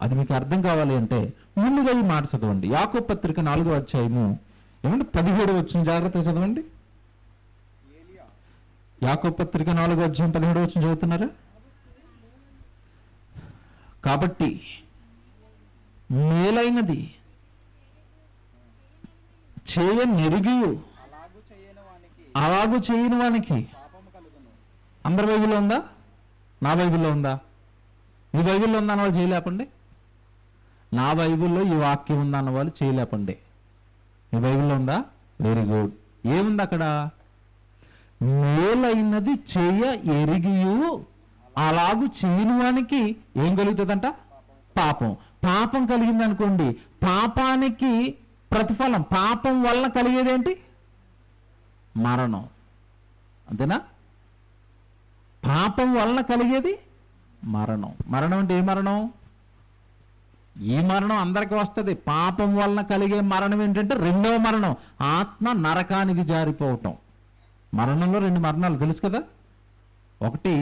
అది మీకు అర్థం కావాలి అంటే ముందుగా ఈ మాట చదవండి. యాకోబు పత్రిక 4వ అధ్యాయము 17 వచ్చిన జాగ్రత్తగా చదవండి. యాకోబు పత్రిక 4వ అధ్యాయం 17 వచ్చిన చదువుతున్నారా? కాబట్టి మేలైనది చేయనెరిగియు అలాగు చేయని వానికి. అందరి బైబిల్లో ఉందా? నా బైబిల్లో ఉందా? మీ బైబిల్లో ఉందా అన్న వాళ్ళు చేయలేపండి. నా బైబిల్లో ఈ వాక్యం ఉందా అన్న వాళ్ళు చేయలేపండి. మీ బైబిల్లో ఉందా? Very good. ఏముంది అక్కడ? మేలైనది చేయ ఎరిగియు అలాగు చేయని వానికి ఏం కలుగుతుందంట? పాపం. పాపం కలిగింది అనుకోండి, పాపానికి ప్రతిఫలం, పాపం వలన కలిగేదేంటి? మరణం. అంతేనా? పాపం వలన కలిగేది మరణం. మరణం అంటే ఏ మరణం? ఈ మరణం అందరికీ వస్తుంది. పాపం వలన కలిగే మరణం ఏంటంటే రెండవ మరణం, ఆత్మ నరకానికి జారిపోవటం. మరణంలో 2 మరణాలు తెలుసు కదా? ఒకటి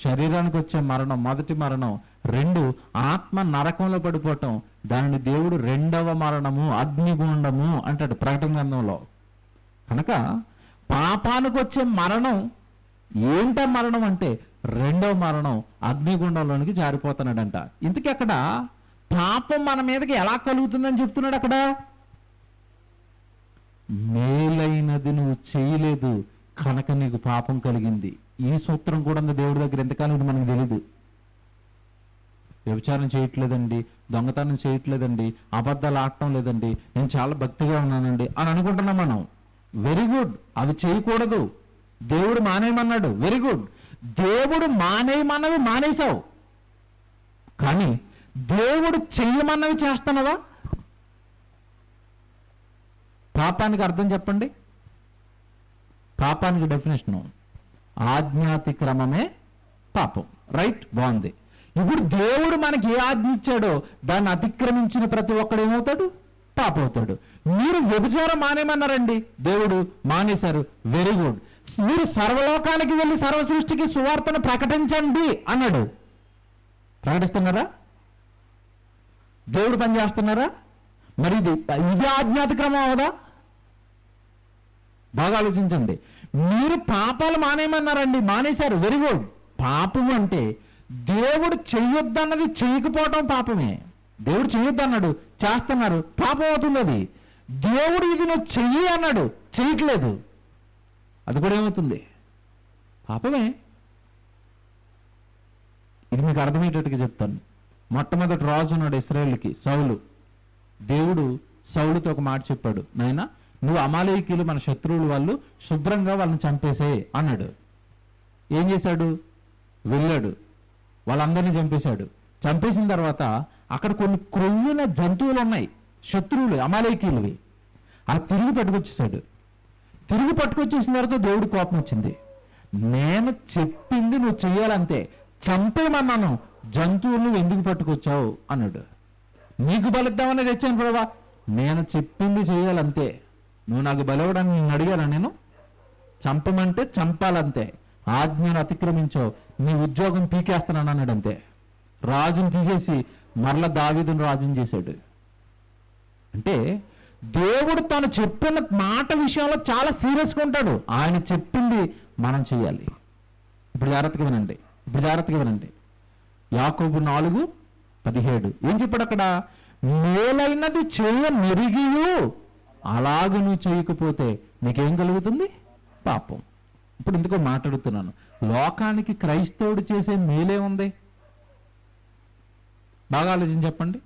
శరీరానికి వచ్చే మరణం, మొదటి మరణం. 2 ఆత్మ నరకంలో పడిపోవటం. దానిని దేవుడు రెండవ మరణము, అగ్నిగుండము అంటాడు ప్రకటన గ్రంథంలో. కనుక పాపానికి వచ్చే మరణం ఏంట? మరణం అంటే రెండవ మరణం, అగ్నిగుండంలోనికి జారిపోతున్నాడంట. ఇంతకీ అక్కడ పాపం మన మీదకి ఎలా కలుగుతుందని చెప్తున్నాడు అక్కడ? మేలైనది నువ్వు చేయలేదు కనుక నీకు పాపం కలిగింది. ఈ సూత్రం కూడా దేవుడి దగ్గర ఎంతకాలం ఇది మనకు తెలియదు. వ్యభిచారం చేయట్లేదండి, దొంగతనం చేయట్లేదండి, అబద్ధాలు ఆడటం లేదండి, నేను చాలా భక్తిగా ఉన్నానండి అని అనుకుంటున్నాం మనం. Very good. అవి చేయకూడదు. దేవుడు మానేయమన్నాడు. Very good. దేవుడు మానేయమన్నవి మానేశావు, కానీ దేవుడు చెయ్యమన్నవి చేస్తున్నావా? పాపానికి అర్థం చెప్పండి. పాపానికి డెఫినేషను ఆజ్ఞాతిక్రమమే పాపం. రైట్, బాగుంది. ఇప్పుడు దేవుడు మనకి ఏ ఆజ్ఞ ఇచ్చాడో దాన్ని అతిక్రమించిన ప్రతి ఒక్కడు ఏమవుతాడు? పాపం అవుతాడు. మీరు వ్యభిచారం మానేమన్నారండి, దేవుడు మానేశారు. Very good. మీరు సర్వలోకానికి వెళ్ళి సర్వ సృష్టికి సువార్తను ప్రకటించండి అన్నాడు. ప్రకటిస్తున్నారా? దేవుడు పని చేస్తున్నారా? మరి ఇది ఆజ్ఞాతిక్రమం అవదా? బాగా ఆలోచించండి. మీరు పాపాలు మానేయమన్నారండి, మానేశారు. Very good. పాపం అంటే దేవుడు చెయ్యొద్దన్నది చేయకపోవటం పాపమే. దేవుడు చెయ్యొద్దన్నాడు, చేస్తున్నారు, పాపం అవుతుంది. అది దేవుడు ఇది నువ్వు చెయ్యి అన్నాడు, చేయట్లేదు, అది కూడా ఏమవుతుంది? పాపమే. ఇది మీకు అర్థమయ్యేటట్టుగా చెప్తాను. మొట్టమొదటి రాజు ఉన్నాడు ఇశ్రాయేలుకి, సౌలు. దేవుడు సౌలుతో ఒక మాట చెప్పాడు, నాయనా నువ్వు అమాలేకీయులు మన శత్రువులు, వాళ్ళు శుభ్రంగా వాళ్ళని చంపేసే అన్నాడు. ఏం చేశాడు? వెళ్ళాడు, వాళ్ళందరినీ చంపేశాడు. చంపేసిన తర్వాత అక్కడ కొన్ని క్రొవ్విన జంతువులు ఉన్నాయి, శత్రువులు, అమాలేకీయులవి. అలా తిరిగి పట్టుకొచ్చేసాడు. తిరిగి పట్టుకొచ్చేసిన తర్వాత దేవుడి కోపం వచ్చింది. నేను చెప్పింది నువ్వు చెయ్యాలంతే, చంపేమన్నాను, జంతువులు ఎందుకు పట్టుకొచ్చావు అన్నాడు. నీకు బలిద్దామని తెచ్చాను ప్రభా, నేను చెప్పింది చేయాలంతే. నువ్వు నాకు బలవడానికి నేను అడిగాను, నేను చంపమంటే చంపాలంతే. ఆజ్ఞను అతిక్రమించావు, నీ ఉద్యోగం పీకేస్తున్నాను అన్నాడు అంతే. రాజుని తీసేసి మరల దావీదును రాజుని చేశాడు. అంటే దేవుడు తను చెప్పిన మాట విషయంలో చాలా సీరియస్గా ఉంటాడు. ఆయన చెప్పింది మనం చేయాలి. ఇప్పుడు జాగ్రత్తగా వినండి. యాకోబు 4:17 ఏం చెప్పాడు అక్కడ? మేలైనది చేయ నెరిగియు అలాగ నువ్వు చేయకపోతే నీకేం కలుగుతుంది? పాపం. ఇప్పుడు ఇందుకో మాట్లాడుతున్నాను, లోకానికి క్రైస్తవుడు చేసే మేలే ఉంది? బాగా ఆలోచించి చెప్పండి.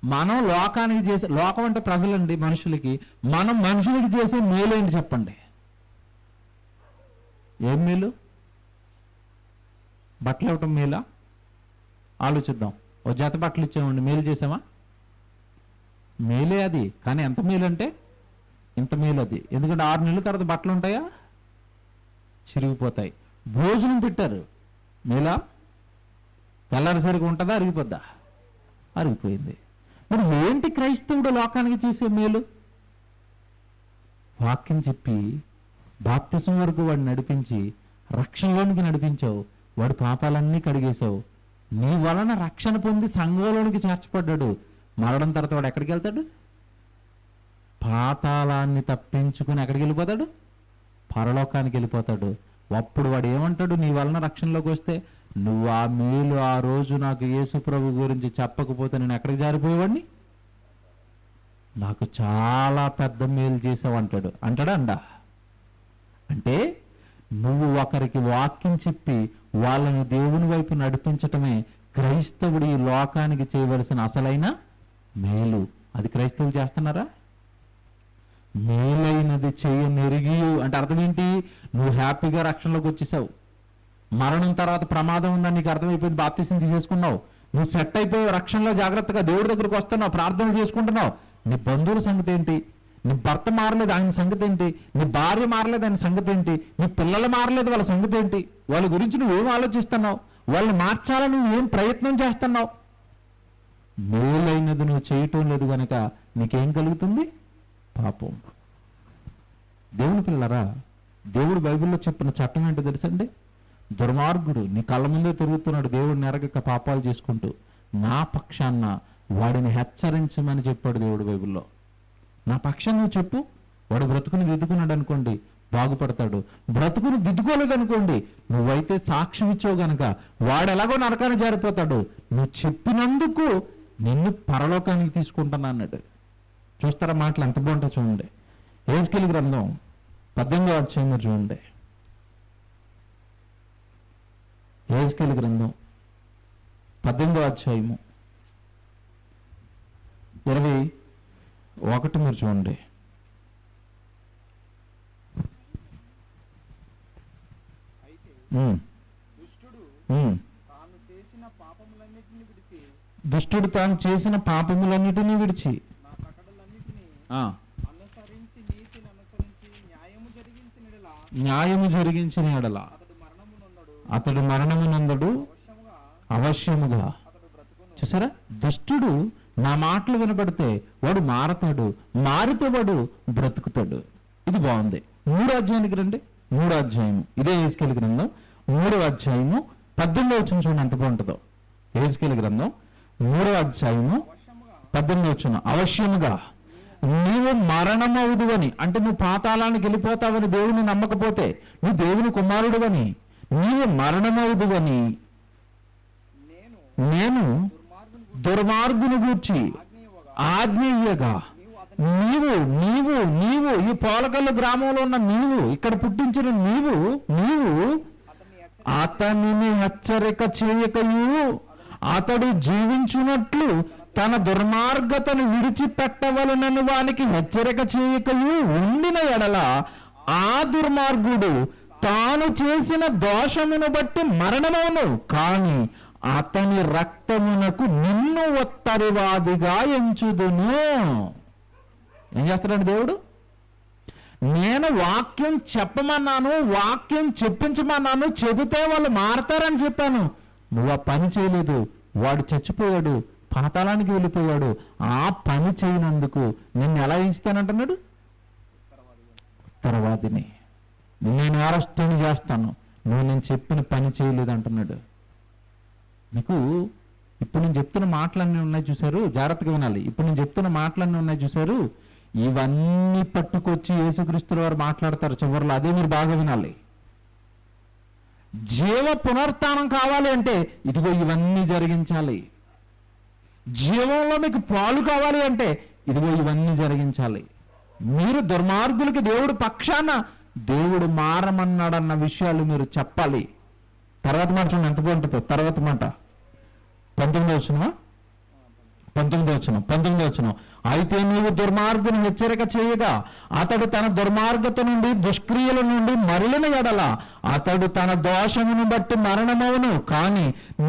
మనం లోకానికి చేసే, లోకం అంటే ప్రజలండి, మనుషులకి, మనం మనుషులకి చేసే మేలేంటి చెప్పండి? ఏం మేలు? బట్టలు ఇవ్వటం మేలా? ఆలోచిద్దాం. ఓ జత బట్టలు ఇచ్చామండి, మేలు చేసామా? మేలే అది, కానీ ఎంత మేలు అంటే ఇంత మేలు అది. ఎందుకంటే 6 నెలల తర్వాత బట్టలు ఉంటాయా? చిరిగిపోతాయి. భోజనం పెట్టారు, మేలా? తెల్లారిసరిగా ఉంటుందా, అరిగిపోద్దా? అరిగిపోయింది. మరి ఏంటి క్రైస్తవుడు లోకానికి చేసే మేలు? వాక్యం చెప్పి బాప్తిసం వరకు వాడిని నడిపించి రక్షణలోనికి నడిపించావు, వాడి పాపాలన్నీ కడిగేశావు. నీ వలన రక్షణ పొంది సంఘంలోనికి చేర్చబడ్డాడు. మరణం తర్వాత వాడు ఎక్కడికి వెళ్తాడు? పాతాళాన్ని తప్పించుకుని ఎక్కడికి వెళ్ళిపోతాడు? పరలోకానికి వెళ్ళిపోతాడు. అప్పుడు వాడు ఏమంటాడు? నీ వలన రక్షణలోకి వస్తే, నువ్వు ఆ మేలు ఆ రోజు నాకు యేసు ప్రభు గురించి చెప్పకపోతే నేను ఎక్కడికి జారిపోయేవాడిని? నాకు చాలా పెద్ద మేలు చేసావు అంటాడు. అంటాడా? అంటే నువ్వు ఒకరికి వాక్యం చెప్పి వాళ్ళని దేవుని వైపు నడిపించటమే క్రైస్తవుడు ఈ లోకానికి చేయవలసిన అసలైన మేలు. అది క్రైస్తవులు చేస్తున్నారా? మేలైనది చేయనెరిగి అంటే అర్థం ఏంటి? నువ్వు హ్యాపీగా రక్షణలోకి వచ్చేసావు. మరణం తర్వాత ప్రమాదం ఉందని నీకు అర్థమైపోయింది, బాప్తిసం తీసేసుకున్నావు. నువ్వు సెట్ అయిపోయావు, రక్షణలో జాగ్రత్తగా దేవుడి దగ్గరకు వస్తున్నావు, ప్రార్థనలు చేసుకుంటున్నావు. నీ బంధువుల సంగతి ఏంటి? నీ భర్త మారలేదు, ఆయన సంగతి ఏంటి? నీ భార్య మారలేదు, ఆయన సంగతి ఏంటి? నీ పిల్లలు మారలేదు, వాళ్ళ సంగతి ఏంటి? వాళ్ళ గురించి నువ్వేం ఆలోచిస్తున్నావు? వాళ్ళని మార్చాలని నువ్వు ఏం ప్రయత్నం చేస్తున్నావు? మేలైనది నువ్వు చేయటం లేదు కనుక నీకేం కలుగుతుంది? పాపం. దేవుని పిల్లరా, దేవుడు బైబిల్లో చెప్పిన చట్టం ఏంటో తెలుసండి? దుర్మార్గుడు నీ కళ్ళ ముందే తిరుగుతున్నాడు, దేవుడిని ఎరగక పాపాలు చేసుకుంటూ, నా పక్షాన్న వాడిని హెచ్చరించమని చెప్పాడు దేవుడు బైబిల్లో. నా పక్షాన్ని నువ్వు చెప్పు. వాడు బ్రతుకుని దిద్దుకున్నాడు అనుకోండి, బాగుపడతాడు. బ్రతుకుని దిద్దుకోలేదనుకోండి, నువ్వైతే సాక్ష్యం ఇచ్చావు గనక వాడు ఎలాగో నరకాన్ని జారిపోతాడు. నువ్వు చెప్పినందుకు నిన్ను పరలోకానికి తీసుకుంటాను అన్నాడు. చూస్తారా మాటలు ఎంత బాగుంటాయి చూడండి. యెహెజ్కేలు గ్రంథం 18వ అధ్యాయం చూడండి. యెహెజ్కేలు గ్రంథం 18వ అధ్యాయము 21 మీరు చూడండి. దుష్టుడు తాను చేసిన పాపములన్నిటినీ విడిచి న్యాయము జరిగించిన ఎడల అతడు మరణము నందడు అవశ్యముగా. చూసారా? దుష్టుడు నా మాటలు వినబడితే వాడు మారతాడు, మారితే వాడు బ్రతుకుతాడు. ఇది బాగుంది. 3వ అధ్యాయానికి రండి. 3వ అధ్యాయము ఇదే యెహెజ్కేలు గ్రంథం 3వ అధ్యాయము 18వ వచనం చూడండి ఎంత బాగుంటుందో. యెహెజ్కేలు గ్రంథం 3వ అధ్యాయము 18వ వచనం. అవశ్యముగా నీవు మరణమవుదువని, అంటే నువ్వు పాతాళానికి వెళ్ళిపోతావని దేవుని నమ్మకపోతే నువ్వు దేవుని కుమారుడువని, నీవు మరణమవుదువని నేను దుర్మార్గుని గూర్చి ఆజ్ఞ ఇయ్యగా నీవు నీవు నీవు ఈ పోలకల్లు గ్రామంలో ఉన్న నీవు, ఇక్కడ పుట్టించిన నీవు అతనిని హెచ్చరిక చేయకయు అతడు జీవించున్నట్లు తన దుర్మార్గతను విడిచిపెట్టవలనని వానికి హెచ్చరిక చేయకయు ఉండిన ఎడల ఆ దుర్మార్గుడు తాను చేసిన దోషమును బట్టి మరణమవును, కాని అతని రక్తమునకు నిన్ను ఉత్తరివాదిగా ఎంచుదును. ఏం చేస్తాడండి దేవుడు? నేను వాక్యం చెప్పమన్నాను, వాక్యం చెప్పించమన్నాను, చెబితే వాళ్ళు మారతారని చెప్పాను. నువ్వు ఆ పని చేయలేదు, వాడు చచ్చిపోయాడు, పాతాళానికి వెళ్ళిపోయాడు. ఆ పని చేయనందుకు నిన్ను ఎలా ఎంచుతానంటున్నాడు? తర్వాతిని నేను అరెస్టుని చేస్తాను, నువ్వు నేను చెప్పిన పని చేయలేదు అంటున్నాడు. మీకు ఇప్పుడు నేను చెప్తున్న మాటలన్నీ ఉన్నాయి చూశారు, జాగ్రత్తగా వినాలి. ఇప్పుడు నేను చెప్తున్న మాటలన్నీ ఉన్నాయి చూశారు, ఇవన్నీ పట్టుకొచ్చి యేసుక్రీస్తు వారు మాట్లాడతారు చివరిలో. అదే మీరు బాగా వినాలి. జీవ పునరుత్థానం కావాలి అంటే ఇదిగో ఇవన్నీ జరిగించాలి. జీవంలో మీకు పాలు కావాలి అంటే ఇదిగో ఇవన్నీ జరిగించాలి. మీరు దుర్మార్గులకి దేవుడు పక్షాన దేవుడు మారమన్నాడన్న విషయాలు మీరు చెప్పాలి. తర్వాత మాట చూడండి ఎంత బాగుంటుందో. తర్వాత మాట 19వ వచనం 19 అయితే నీవు దుర్మార్గుని హెచ్చరిక చేయగా అతడు తన దుర్మార్గత నుండి దుష్క్రియల నుండి మరలిన ఎడల అతడు తన దోషమును బట్టి మరణమవును. కానీ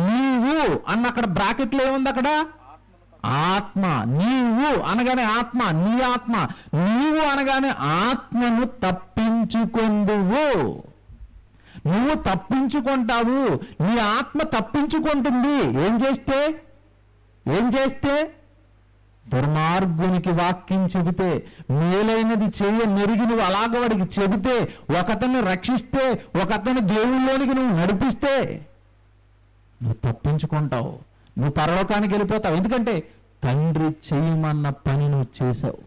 నీవు అన్న అక్కడ బ్రాకెట్లో ఏముంది? అక్కడ ఆత్మ. నీవు అనగానే ఆత్మ, నీ ఆత్మ. నీవు అనగానే ఆత్మను తప్పించుకొందువు. నువ్వు తప్పించుకుంటావు, నీ ఆత్మ తప్పించుకుంటుంది. ఏం చేస్తే దుర్మార్గునికి వాక్యం చెబితే, మేలైనది చేయ నెరిగి నువ్వు అలాగ వాడికి చెబితే, ఒకతన్ని రక్షిస్తే, ఒకతను దేవుళ్ళలోనికి నువ్వు నడిపిస్తే నువ్వు తప్పించుకుంటావు, నువ్వు పరలోకానికి వెళ్ళిపోతావు. ఎందుకంటే తండ్రి చేయమన్న పని నువ్వు చేశావు.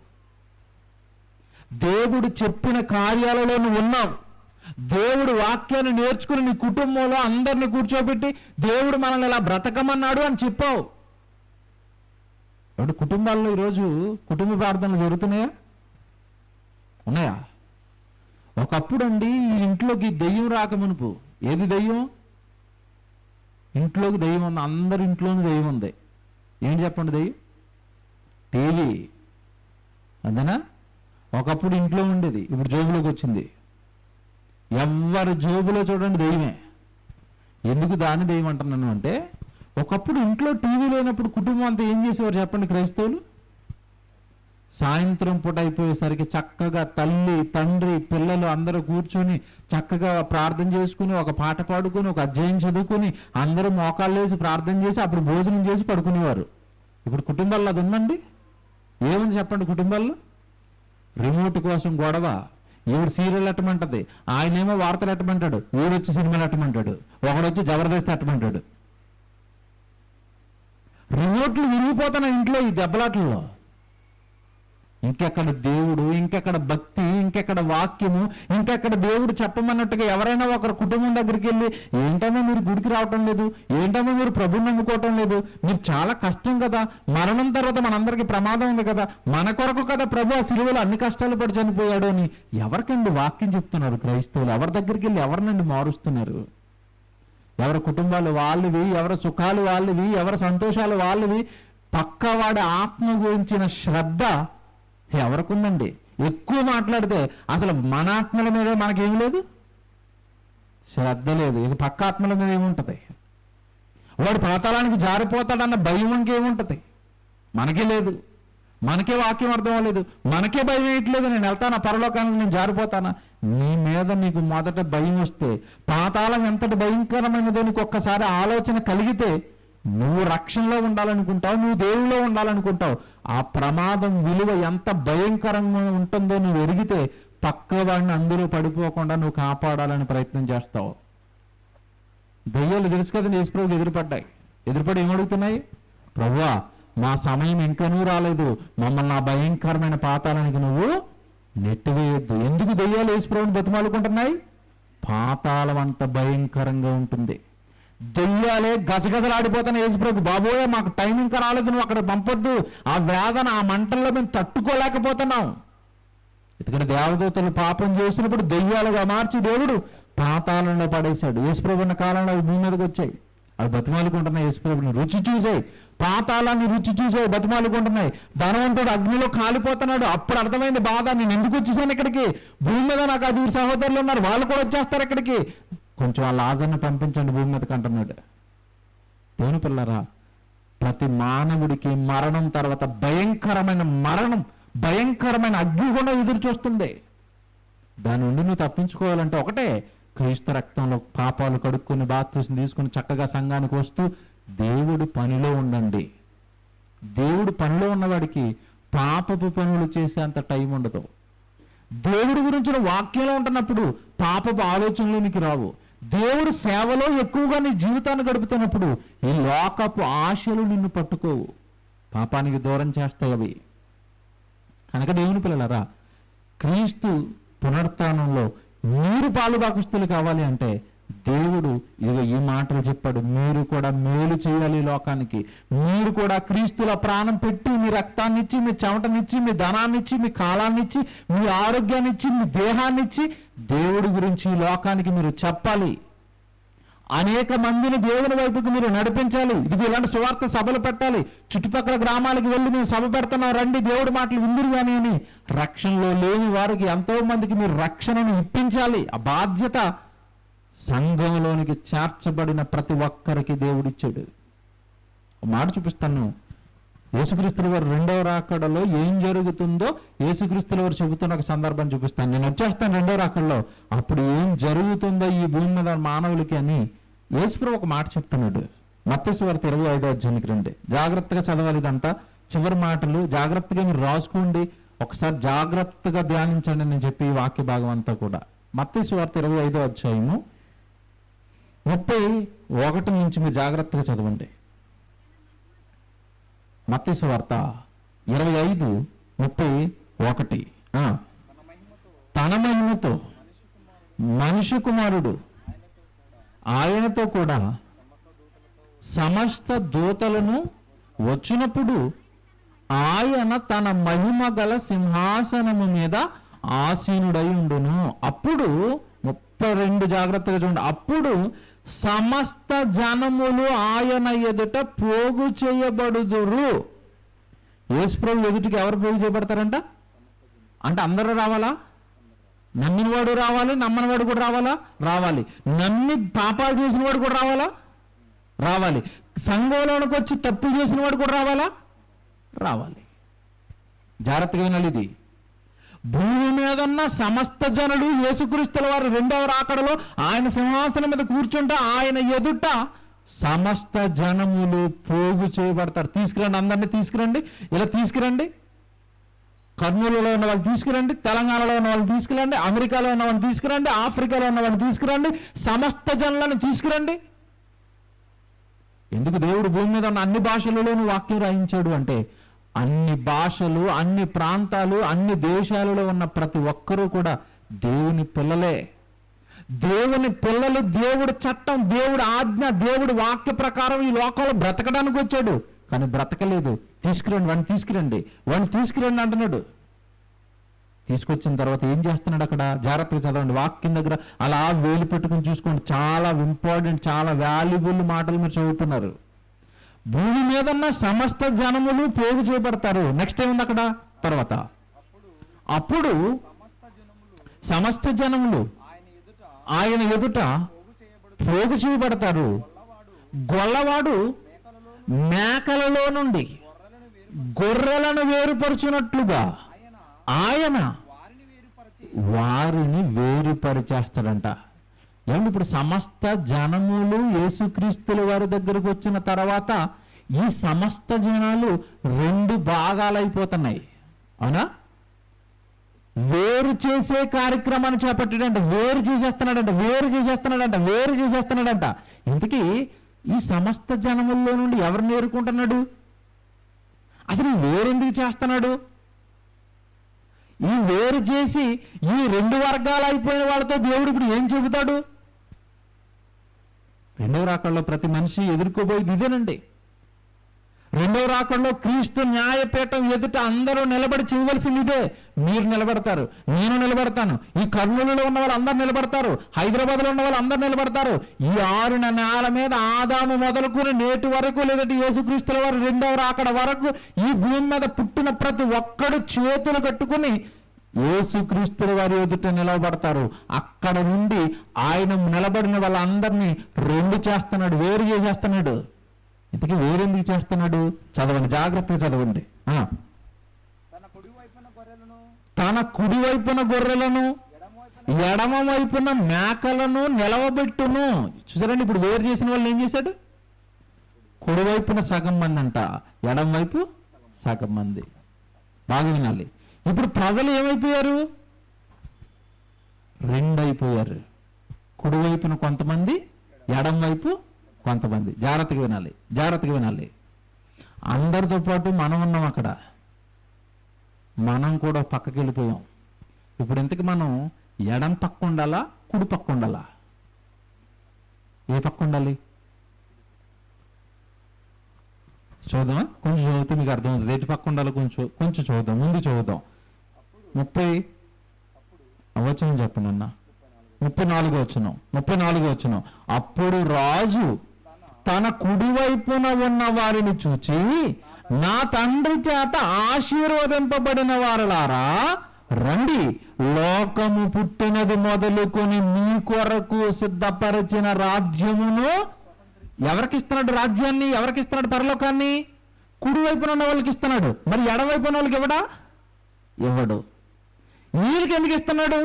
దేవుడు చెప్పిన కార్యాలలో నువ్వు ఉన్నావు. దేవుడు వాక్యాన్ని నేర్చుకుని నీ కుటుంబంలో అందరిని కూర్చోబెట్టి దేవుడు మనల్ని ఇలా బ్రతకమన్నాడు అని చెప్పావు. కాబట్టి కుటుంబాల్లో ఈరోజు కుటుంబ ప్రార్థనలు జరుగుతున్నాయా? ఉన్నాయా? ఒకప్పుడు అండి ఈ ఇంట్లోకి దెయ్యం రాకమునుపు, ఏది దెయ్యం? ఇంట్లోకి దెయ్యం ఉంది, అందరి ఇంట్లోనూ దెయ్యం ఉంది. ఏంటి చెప్పండి? దెయ్యం టీవీ, అంతేనా? ఒకప్పుడు ఇంట్లో ఉండేది, ఇప్పుడు జోబులోకి వచ్చింది. ఎవరి జోబులో చూడండి దెయ్యమే. ఎందుకు దాన్ని దెయ్యం అంటున్నాను అంటే, ఒకప్పుడు ఇంట్లో టీవీ లేనప్పుడు కుటుంబం అంతా ఏం చేసేవారు చెప్పండి? క్రైస్తవులు సాయంత్రం పూట అయిపోయేసరికి చక్కగా తల్లి, తండ్రి, పిల్లలు అందరూ కూర్చొని చక్కగా ప్రార్థన చేసుకుని, ఒక పాట పాడుకొని, ఒక అధ్యాయం చదువుకుని, అందరూ మోకాళ్ళు వేసి ప్రార్థన చేసి అప్పుడు భోజనం చేసి పడుకునేవారు. ఇప్పుడు కుటుంబాల్లో అది ఉందండి? ఏముంది చెప్పండి కుటుంబాల్లో? రిమోట్ కోసం గొడవ. ఈవిడ సీరియల్ ఎట్టమంటది, ఆయనేమో వార్తలు ఎట్టమంటాడు, వీడొచ్చి సినిమాలు ఎట్టమంటాడు, ఒకడొచ్చి జబర్దస్త్ ఎట్టమంటాడు. రిమోట్లు విరిగిపోతున్న ఇంట్లో ఈ దెబ్బలాట్లలో. ఇంకెక్కడ దేవుడు, ఇంకెక్కడ భక్తి, ఇంకెక్కడ వాక్యము, ఇంకెక్కడ దేవుడు చెప్పమన్నట్టుగా ఎవరైనా ఒకరు కుటుంబం దగ్గరికి వెళ్ళి, ఏంటమ్మా మీరు గుడికి రావటం లేదు, ఏంటమ్మా మీరు ప్రభువుని నమ్ముకోవటం లేదు, మీరు చాలా కష్టం కదా, మరణం తర్వాత మనందరికీ ప్రమాదం ఉంది కదా, మన కొరకు కదా ప్రభు ఆ సిలువలో అన్ని కష్టాలు పడి చనిపోయాడు అని ఎవరికండి వాక్యం చెప్తున్నారు క్రైస్తవులు? ఎవరి దగ్గరికి వెళ్ళి ఎవరినండి మారుస్తున్నారు? ఎవరి కుటుంబాలు వాళ్ళవి, ఎవరి సుఖాలు వాళ్ళవి, ఎవరి సంతోషాలు వాళ్ళవి. పక్కవాడి ఆత్మ గురించిన శ్రద్ధ ఎవరికుందండి? ఎక్కువ మాట్లాడితే అసలు మన ఆత్మల మీద మనకేం లేదు, శ్రద్ధ లేదు. ఇక పక్క ఆత్మల మీద ఏముంటది? వాడు పాతాళానికి జారిపోతాడన్న భయం ఇంకేముంటది? మనకే లేదు. మనకే వాక్యం అర్థం అవ్వలేదు, మనకే భయం వేయట్లేదు. నేను వెళ్తానా పరలోకానికి, నేను జారిపోతానా? నీ మీద నీకు మొదట భయం వస్తే, పాతాళం ఎంతటి భయంకరమైనదో నీకు ఒక్కసారి ఆలోచన కలిగితే, నువ్వు రక్షణలో ఉండాలనుకుంటావు, నువ్వు దేవుల్లో ఉండాలనుకుంటావు. ఆ ప్రమాదం విలువ ఎంత భయంకరంగా ఉంటుందో నువ్వు ఎరిగితే, పక్కవాడిని అందులో పడిపోకుండా నువ్వు కాపాడాలని ప్రయత్నం చేస్తావు. దెయ్యాలు తెలుసు కదండి, యేసుప్రభుకి ఎదురుపడి ఏమడుగుతున్నాయి? ప్రభువా, మా సమయం ఇంకనూ రాలేదు, మమ్మల్ని ఆ భయంకరమైన పాతాళానికి నువ్వు నెట్టివేయొద్దు. ఎందుకు దెయ్యాలు యేసుప్రభుని బతిమాలుకుంటున్నాయి? పాతాళం అంత భయంకరంగా ఉంటుంది. దెయ్యాలే గజగజలాడిపోతున్న యేసుప్రభు, బాబోయే మాకు టైం ఇంకా రాలేదు, నువ్వు అక్కడ పంపొద్దు, ఆ వేదన, ఆ మంటల్లో మేము తట్టుకోలేకపోతున్నాం. ఎందుకంటే దేవదూతలు పాపం చేసినప్పుడు దెయ్యాలుగా మార్చి దేవుడు పాతాళంలో పడేశాడు. యేసుప్రభు ఉన్న కాలంలో అవి భూమి మీదకి వచ్చాయి, అవి బతిమాలుకుంటున్నాయి. యేసుప్రభుని రుచి చూసాయి, పాతాళాన్ని రుచి చూసాయి, బతిమాలుకుంటున్నాయి. ధనవంతుడు అగ్నిలో కాలిపోతున్నాడు. అప్పుడు అర్థమైంది బాధ, నేను ఎందుకు వచ్చేసాను ఇక్కడికి, భూమి మీద నాకు 5 సహోదరులు ఉన్నారు, వాళ్ళు కూడా వచ్చేస్తారు ఇక్కడికి, కొంచెం ఆ లాజర్ని పంపించండి భూమి మీదకి అంటున్నాడు. దేవుని పిల్లరా, ప్రతి మానవుడికి మరణం తర్వాత భయంకరమైన మరణం, భయంకరమైన అగ్నిగుండం ఎదురు చూస్తుంది. దాని నుండి నువ్వు తప్పించుకోవాలంటే ఒకటే, క్రీస్తు రక్తంలో పాపాలు కడుక్కొని బాప్తిసం తీసుకుని చక్కగా సంఘానికి వస్తూ దేవుడి పనిలో ఉండండి. దేవుడు పనిలో ఉన్నవాడికి పాపపు పనులు చేసేంత టైం ఉండదు. దేవుడి గురించిన వాక్యంలో ఉంటున్నప్పుడు పాపపు ఆలోచనలు నీకు రావు. దేవుడు సేవలో ఎక్కువగా నీ జీవితాన్ని గడుపుతున్నప్పుడు ఈ లోకపు ఆశలు నిన్ను పట్టుకోవు, పాపానికి దూరం చేస్తాయి అవి. కనుక దేవుని పిల్లలారా, క్రీస్తు పునరుత్థానంలో మీరు పాలుభాగస్తులు కావాలి అంటే దేవుడు ఇదిగో ఈ మాటలు చెప్పాడు. మీరు కూడా మేలు చేయాలి లోకానికి, మీరు కూడా క్రీస్తుల ప్రాణం పెట్టి మీ రక్తాన్ని ఇచ్చి, మీ చెమటనిచ్చి, మీ ధనాన్ని ఇచ్చి, మీ కాలాన్ని ఇచ్చి, మీ ఆరోగ్యాన్ని ఇచ్చి, మీ దేహాన్ని ఇచ్చి దేవుడి గురించి ఈ లోకానికి మీరు చెప్పాలి. అనేక మందిని దేవుని వైపుకి మీరు నడిపించాలి. ఇది ఇలాంటి సువార్త సభలు పెట్టాలి. చుట్టుపక్కల గ్రామాలకు వెళ్ళి మేము సభ పెడుతున్నాం, రండి దేవుడి మాటలు విందురు కానీ అని రక్షణలో లేని వారికి ఎంతో మందికి మీరు రక్షణను ఇప్పించాలి. ఆ బాధ్యత సంఘంలోనికి చేర్చబడిన ప్రతి ఒక్కరికి దేవుడిచ్చాడు. మాట చూపిస్తాను. యేసుక్రీస్తుల వారు రెండవ రాకడలో ఏం జరుగుతుందో యేసుక్రీస్తుల వారు చెబుతున్న ఒక సందర్భం చూపిస్తాను. నేను వచ్చేస్తాను రెండవ రాకడలో, అప్పుడు ఏం జరుగుతుందో ఈ భూమి మీద మానవులకి అని యేసుప్రభు ఒక మాట చెప్తున్నాడు. మత్తయి సువార్త 25వ అధ్యాయానికి రండి. జాగ్రత్తగా చదవాలి. ఇదంతా చివరి మాటలు జాగ్రత్తగా మీరు రాసుకోండి, ఒకసారి జాగ్రత్తగా ధ్యానించండి నేను చెప్పి ఈ వాక్య భాగం అంతా కూడా. మత్తయి సువార్త 25వ అధ్యాయము 31 నుంచి మీరు జాగ్రత్తగా చదవండి. మత్తయి సువార్త 25:31. తన మహిమతో మనుష్య కుమారుడు ఆయనతో కూడా సమస్త దూతలను వచ్చినప్పుడు ఆయన తన మహిమ గల సింహాసనము మీద ఆసీనుడై ఉండును. అప్పుడు 32 జాగ్రత్తగా చూడండి. అప్పుడు సమస్త జనములు ఆయన ఎదుట పోగు చేయబడుదురు. యేసుప్రభు ఎదుటికి ఎవరు పోగు చేయబడతారంట? అంటే అందరూ రావాలా? నమ్మినవాడు రావాలి, నమ్మనివాడు కూడా రావాలా? రావాలి. నమ్మి పాపాలు చేసిన వాడు కూడా రావాలా? రావాలి. సంఘంలోనికి వచ్చి తప్పులు చేసిన వాడు కూడా రావాలా? రావాలి. జాగ్రత్తగా వినాలి. ఇది భూమి మీద ఉన్న సమస్త జనులు యేసుక్రీస్తుల వారు రెండవ రాకడలో ఆయన సింహాసనం మీద కూర్చుంటే ఆయన ఎదుట సమస్త జనములు పోగు చేయబడతారు. తీసుకురండి, అందరినీ తీసుకురండి, ఇలా తీసుకురండి. కర్నూలులో ఉన్న వాళ్ళు తీసుకురండి, తెలంగాణలో ఉన్న వాళ్ళు తీసుకురండి, అమెరికాలో ఉన్న వాళ్ళు తీసుకురండి, ఆఫ్రికాలో ఉన్న వాళ్ళు తీసుకురండి, సమస్త జనులను తీసుకురండి. ఎందుకు దేవుడు భూమి మీద ఉన్న అన్ని భాషలలోనూ వాక్యం రాయించాడు అంటే, అన్ని భాషలు, అన్ని ప్రాంతాలు, అన్ని దేశాలలో ఉన్న ప్రతి ఒక్కరూ కూడా దేవుని పిల్లలే. దేవుని పిల్లలు దేవుడి చట్టం, దేవుడి ఆజ్ఞ, దేవుడి వాక్య ప్రకారం ఈ లోకంలో బ్రతకడానికి వచ్చాడు. కానీ బ్రతకలేదు. తీసుకురండి, వాడిని తీసుకురండి, వాడిని తీసుకురండి అంటున్నాడు. తీసుకొచ్చిన తర్వాత ఏం చేస్తున్నాడు అక్కడ? జాగ్రత్తగా చదవండి. వాక్యం దగ్గర అలా వేలు పెట్టుకుని చూసుకోండి. చాలా ఇంపార్టెంట్, చాలా వాల్యుబుల్ మాటలు మీరు చదువుతున్నారు. భూమి మీద ఉన్న సమస్త జనములు పోగు చేయబడతారు. నెక్స్ట్ ఏముంది అక్కడ తర్వాత? అప్పుడు సమస్త జనములు ఆయన ఎదుట పోగు చేయబడతారు. గొల్లవాడు మేకలలో నుండి గొర్రెలను వేరుపరుచినట్లుగా ఆయన వారిని వేరుపరిచేస్తాడంట. ఏమంటే ఇప్పుడు సమస్త జనములు యేసుక్రీస్తుల వారి దగ్గరకు వచ్చిన తర్వాత ఈ సమస్త జనాలు 2 భాగాలైపోతున్నాయి. అవునా? వేరు చేసే కార్యక్రమాన్ని చేపట్టాడంట. వేరు చేసేస్తున్నాడంట. ఇంతకీ ఈ సమస్త జనముల్లో నుండి ఎవరిని ఏరుకుంటున్నాడు? అసలు ఈ వేరెందుకు చేస్తున్నాడు? ఈ వేరు చేసి ఈ 2 వర్గాలు అయిపోయిన వాళ్ళతో దేవుడు ఇప్పుడు ఏం చెబుతాడు? రెండవ రాకడలో ప్రతి మనిషి ఎదుర్కోబోయేది ఇదేనండి. రెండవ రాకడలో క్రీస్తు న్యాయపీఠం ఎదుట అందరూ నిలబడి చేయవలసింది ఇదే. మీరు నిలబడతారు, నేను నిలబడతాను, ఈ కర్నూలులో ఉన్న వాళ్ళు అందరు నిలబడతారు, హైదరాబాద్లో ఉన్న వాళ్ళు అందరు నిలబడతారు. ఈ 6 నేల మీద ఆదాము మొదలుకుని నేటి వరకు, లేదంటే యేసుక్రీస్తుల వారు రెండవ రాకడ వరకు ఈ భూమి మీద పుట్టిన ప్రతి ఒక్కడు చేతులు కట్టుకుని యేసుక్రీస్తుల వారి ఎదుట నిలబడతారు. అక్కడ నుండి ఆయన నిలబడిన వాళ్ళందరినీ 2 చేస్తున్నాడు, వేరు చేసేస్తున్నాడు. ఇంతకీ వేరెందుకు చేస్తున్నాడు? చదవండి, జాగ్రత్తగా చదవండి. తన కుడి వైపున గొర్రెలను ఎడమ వైపున మేకలను నిలవబెట్టును. చూసారండి, ఇప్పుడు వేరు చేసిన వాళ్ళు ఏం చేశాడు? కుడివైపున సగం మంది అంట, ఎడమ వైపు సగం మంది. బాగా వినాలి. ఇప్పుడు ప్రజలు ఏమైపోయారు? 2 అయిపోయారు. కుడివైపున కొంతమంది, ఎడం వైపు కొంతమంది. జాగ్రత్తగా వినాలి. అందరితో పాటు మనం ఉన్నాం అక్కడ. మనం కూడా పక్కకి వెళ్ళిపోయాం. ఇప్పుడు ఇంతకు మనం ఎడం పక్క ఉండాలా, కుడి పక్క ఉండాలా? ఏ పక్క ఉండాలి? చూద్దామా? కొంచెం చదివితే మీకు అర్థమవుతుంది. రేటు పక్క ఉండాలి. కొంచెం చూద్దాం. ముందు చూద్దాం. 30 వచనం చెప్పండి అన్న. 34 వచనం. అప్పుడు రాజు తన కుడివైపున ఉన్న వారిని చూచి, నా తండ్రి చేత ఆశీర్వదింపబడిన వారలారా రండి, లోకము పుట్టినది మొదలుకొని మీ కొరకు సిద్ధపరిచిన రాజ్యమును. ఎవరికి ఇస్తున్నాడు రాజ్యాన్ని? ఎవరికి ఇస్తున్నాడు పరలోకాన్ని? కుడివైపున ఉన్న వాళ్ళకి ఇస్తున్నాడు. మరి ఎడవైపున వాళ్ళకి ఇవ్వడు. వీళ్ళకి ఎందుకు ఇస్తున్నాడు?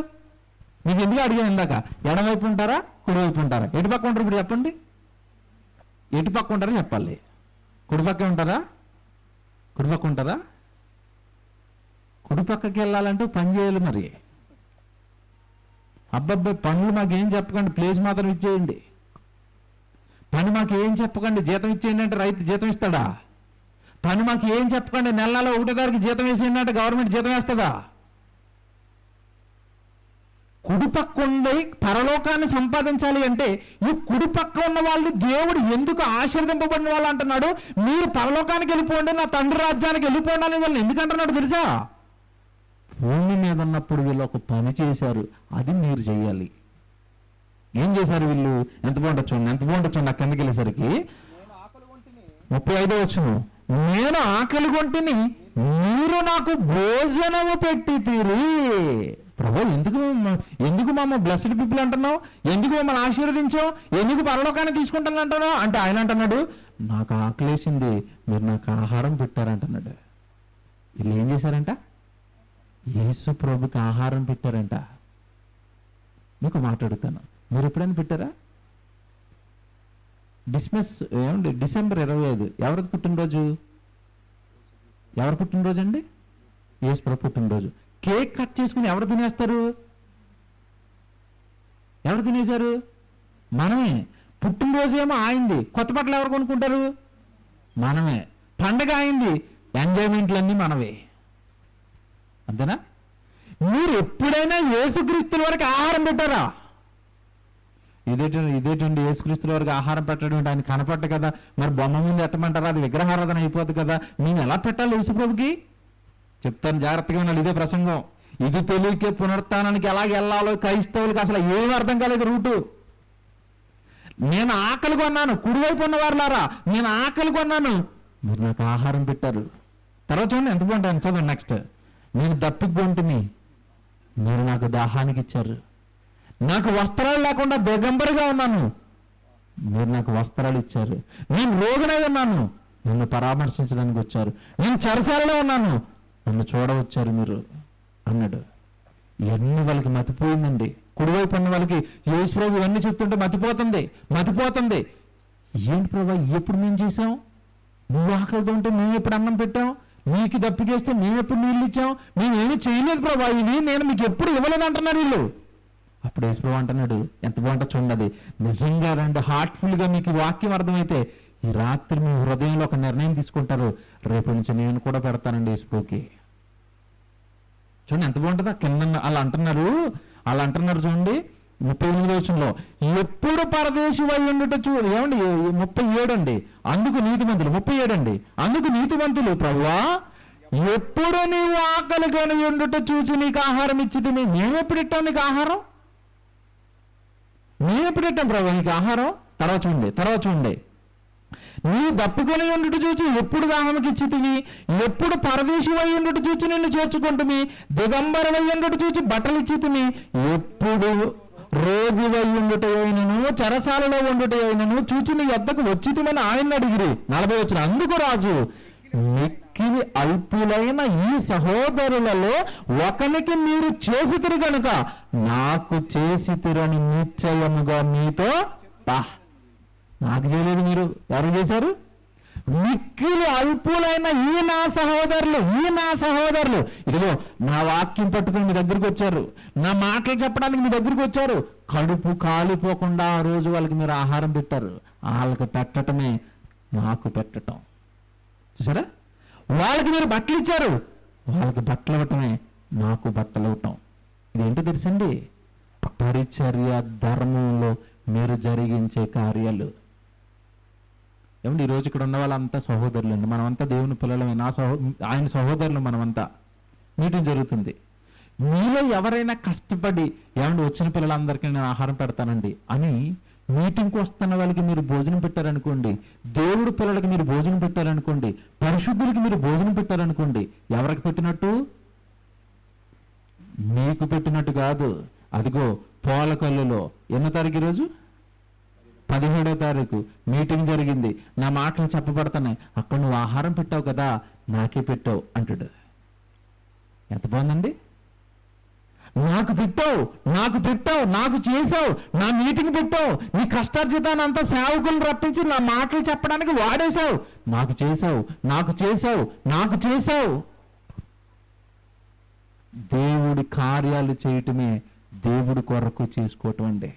మీకు ఎందుకు అడిగాను ఇందాక, ఎడవైపు ఉంటారా కుడివైపు ఉంటారా? ఎటుపక్క ఉంటారు ఇప్పుడు చెప్పండి? ఎటుపక్క ఉంటారా చెప్పాలి. కుడిపక్కే ఉంటారా? కుడిపక్క ఉంటారా? కుడిపక్కకి వెళ్ళాలంటే పని చేయాలి. మరి అబ్బబ్బే, పనులు మాకేం చెప్పకండి, ప్లేస్ మాత్రం ఇచ్చేయండి. పని మాకు ఏం చెప్పకండి, జీతం ఇచ్చేయండి అంటే రైతు జీతం ఇస్తాడా? పని మాకు ఏం చెప్పకండి, నెల 1వ తారీఖు జీతం వేసేయండి అంటే గవర్నమెంట్ జీతం వేస్తుందా? కుడిపక్క ఉండి పరలోకాన్ని సంపాదించాలి అంటే ఈ కుడిపక్క ఉన్న వాళ్ళు దేవుడు ఎందుకు ఆశీర్వదింపబడిన వాళ్ళు అంటున్నాడు? మీరు పరలోకానికి వెళ్ళిపోండి, నా తండ్రి రాజ్యానికి వెళ్ళిపోండి అని వాళ్ళని ఎందుకు అంటున్నాడు తెలుసా? భూమి మీద ఉన్నప్పుడు వీళ్ళు ఒక పని చేశారు, అది మీరు చెయ్యాలి. ఏం చేశారు వీళ్ళు? ఎంత బాగుండొచ్చు నా కిందకి వెళ్ళేసరికి 35వ వచనం. నేను ఆకలి కొంటిని, మీరు నాకు భోజనము పెట్టి తీరి. ప్రభు, ఎందుకు మమ్మల్ని బ్లెస్డ్ పీపుల్ అంటున్నావు? ఎందుకు మమ్మల్ని ఆశీర్వదించావు? ఎందుకు పరలోకాన్ని తీసుకుంటాను అంటున్నావు అంటే ఆయన అంటున్నాడు, నాకు ఆకలేసింది, మీరు నాకు ఆహారం పెట్టారంటున్నాడు. వీళ్ళు ఏం చేశారంట? యేసు ప్రభుకి ఆహారం పెట్టారంట. మీకు మాట్లాడుతాను, మీరు ఎప్పుడైనా పెట్టారా? డిసెంబర్ 25 ఎవరిది పుట్టినరోజు? ఎవరు పుట్టినరోజు అండి? యేసు ప్రభు పుట్టినరోజు. కేక్ కట్ చేసుకుని ఎవరు తినేస్తారు? ఎవరు తినేశారు? మనమే. పుట్టినరోజు ఏమో ఆయింది, కొత్త బట్టలు ఎవరు కొనుక్కుంటారు? మనమే. పండగ అయింది, ఎంజాయ్మెంట్లన్నీ మనవే. అంతేనా? మీరు ఎప్పుడైనా యేసుక్రీస్తుల వరకు ఆహారం పెట్టారా? ఇదేటండి యేసుక్రీస్తుల వరకు ఆహారం పెట్టడం అంటే ఆయన కనపడ్డ కదా, మరి బొమ్మ ముందు ఎట్టమంటారా? అది విగ్రహారాధన అయిపోతుంది కదా. మేము ఎలా పెట్టాలి యేసుప్రభుకి? చెప్తాను, జాగ్రత్తగా ఉండాలి. ఇదే ప్రసంగం. ఇది తెలియకే పునరుత్థానానికి ఎలా వెళ్ళాలో క్రైస్తవులకు అసలు ఏమీ అర్థం కాలేదు రూటు. నేను ఆకలి కొన్నాను, కుడివైపు ఉన్న వారులారా నేను ఆకలి కొన్నాను, మీరు నాకు ఆహారం పెట్టారు. తర్వాత చూడండి ఎంత బాగుంటాను, చదవండి నెక్స్ట్. నేను దప్పికొంటిని, మీరు నాకు దాహానికి ఇచ్చారు. నాకు వస్త్రాలు లేకుండా దిగంబరిగా ఉన్నాను, మీరు నాకు వస్త్రాలు ఇచ్చారు. నేను రోగినై ఉన్నాను, నన్ను పరామర్శించడానికి వచ్చారు. నేను చెరసాలలో ఉన్నాను, నన్ను చూడవచ్చారు మీరు అన్నాడు. ఇవన్నీ వాళ్ళకి మతిపోయిందండి. కుడివైపు ఉన్న వాళ్ళకి యేసు ప్రభు ఇవన్నీ చెప్తుంటే మతిపోతుంది. ఏంటి ప్రభు, ఎప్పుడు మేము చేసాం? నువ్వు ఆకలితో ఉంటే మేము ఎప్పుడు అన్నం పెట్టాం? నీకు దప్పికేస్తే మేము ఎప్పుడు నీళ్ళు ఇచ్చాం? మేమేమి చేయలేదు ప్రభు, ఇది నేను మీకు ఎప్పుడు ఇవ్వలేదు అంటున్నారు వీళ్ళు. అప్పుడు యేసు ప్రభు అంటున్నాడు, ఎంత బాగుంటో చూడండి. నిజంగా రండి, హార్ట్ఫుల్గా మీకు వాక్యం అర్థమైతే ఈ రాత్రి మీ హృదయంలో ఒక నిర్ణయం తీసుకుంటారు, రేపు నుంచి నేను కూడా పెడతానండి యేసు ప్రభుకి. చూడండి ఎంత బాగుంటుందా. కింద అలా అంటున్నారు చూడండి 38వ వచనంలో, ఎప్పుడు పరదేశి వై ఉండుట ఏమండి 37 అండి. అందుకు నీతిమంతులు 37 అండి. అందుకు నీతిమంతులు, ప్రభువా ఎప్పుడు నీవు ఆకలి కొని ఉండుట చూసి నీకు ఆహారం ఇచ్చితే మేమెప్పుడు ఇట్టాం నీకు ఆహారం? మేమెప్పుడు ఇట్టాం ప్రభు నీకు ఆహారం? తర్వాత చూడండి. నీ దప్పుకొని ఉండుట చూచి ఎప్పుడు దాహంకి ఇచ్చితివి? ఎప్పుడు పరదేశి వై ఉండుట చూచి నిన్ను చేర్చుకుంటుమి? దిగంబర వై ఉండుట చూచి బట్టలు ఇచ్చితిమి? ఎప్పుడు రోగి వై ఉండుట అయినను చెరసాలలో ఉండుట అయినను చూచి నీ యొద్దకు వచ్చితిమని ఆయన అడిగిరి. 40 వచనం. అందుకు రాజు, మిక్కిలి అల్పులైన ఈ సహోదరులలో ఒకనికి మీరు చేసితిరి గనుక నాకు చేసితిరని నిశ్చయముగా మీతో నాకు చేయలేదు, మీరు ఎవరు చేశారు? మిక్కిలి అల్పులైన ఈ నా సహోదరులు ఇదిగో నా వాక్యం పట్టుకుని మీ దగ్గరికి వచ్చారు, నా మాటలు చెప్పడానికి మీ దగ్గరికి వచ్చారు, కడుపు కాలిపోకుండా ఆ రోజు వాళ్ళకి మీరు ఆహారం పెట్టారు. వాళ్ళకి పెట్టటమే నాకు పెట్టటం. చూసారా? వాళ్ళకి మీరు బట్టలు ఇచ్చారు, వాళ్ళకి బట్టలు ఇవ్వటమే నాకు బట్టలు ఇవ్వటం. ఇదేంటో తెలుసండి? పరిచర్య ధర్మంలో మీరు జరిగించే కార్యాలు. ఏమండి ఈరోజు ఇక్కడ ఉన్న వాళ్ళంతా సహోదరులు అండి, మనమంతా దేవుని పిల్లలమే. ఆయన సహోదరులు మనమంతా. మీటింగ్ జరుగుతుంది, మీలో ఎవరైనా కష్టపడి ఏమంటే వచ్చిన పిల్లలందరికీ నేను ఆహారం పెడతానండి అని మీటింగ్కి వస్తున్న వాళ్ళకి మీరు భోజనం పెట్టారనుకోండి, దేవుడు పిల్లలకి మీరు భోజనం పెట్టారనుకోండి, పరిశుద్ధులకి మీరు భోజనం పెట్టారనుకోండి, ఎవరికి పెట్టినట్టు? మీకు పెట్టినట్టు కాదు. అదిగో పోలకల్లులో ఎన్నో తారీఖు ఈరోజు? 17వ తారీఖు మీటింగ్ జరిగింది. నా మాటలు చెప్పబడుతున్నాయి. అక్కడ నువ్వు ఆహారం పెట్టావు కదా, నాకే పెట్టావు అంటాడు. ఎంత బాగుందండి? నాకు పెట్టావు, నాకు పెట్టావు, నాకు చేసావు, నా మీటింగ్ పెట్టావు, నీ కష్టార్జితాన్ని అంతా సేవకులను రప్పించి నా మాటలు చెప్పడానికి వాడేశావు, నాకు చేసావు, నాకు చేసావు, నాకు చేసావు. దేవుడి కార్యాలు చేయటమే దేవుడి కొరకు చేసుకోవటం అండి.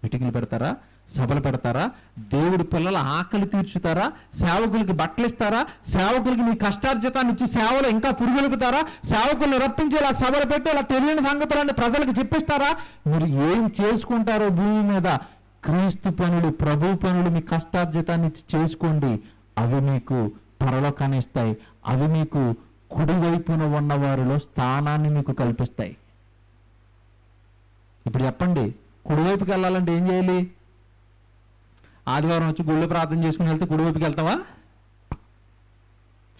మీటింగ్లు పెడతారా, సభలు పెడతారా, దేవుడి పిల్లల ఆకలి తీర్చుతారా, సేవకులకి బట్టలు ఇస్తారా, సేవకులకి మీ కష్టార్జితాన్ని ఇచ్చి సేవలు ఇంకా పురుగొలుపుతారా, సేవకులను రప్పించి ఇలా సభలు పెట్టి ఇలా తెలియని సంగతులన్నీ ప్రజలకు చెప్పిస్తారా? మీరు ఏం చేసుకుంటారో భూమి మీద క్రీస్తు పనులు, ప్రభు పనులు మీ కష్టార్జితాన్ని ఇచ్చి చేసుకోండి. అవి మీకు పరలోకాన్ని ఇస్తాయి. అవి మీకు కుడివైపున ఉన్నవారిలో స్థానాన్ని మీకు కల్పిస్తాయి. ఇప్పుడు చెప్పండి, కుడివైపుకి వెళ్ళాలంటే ఏం చేయాలి? ఆదివారం వచ్చి గుళ్ళు ప్రార్థన చేసుకుని వెళ్తే కుడివైపుకి వెళ్తావా?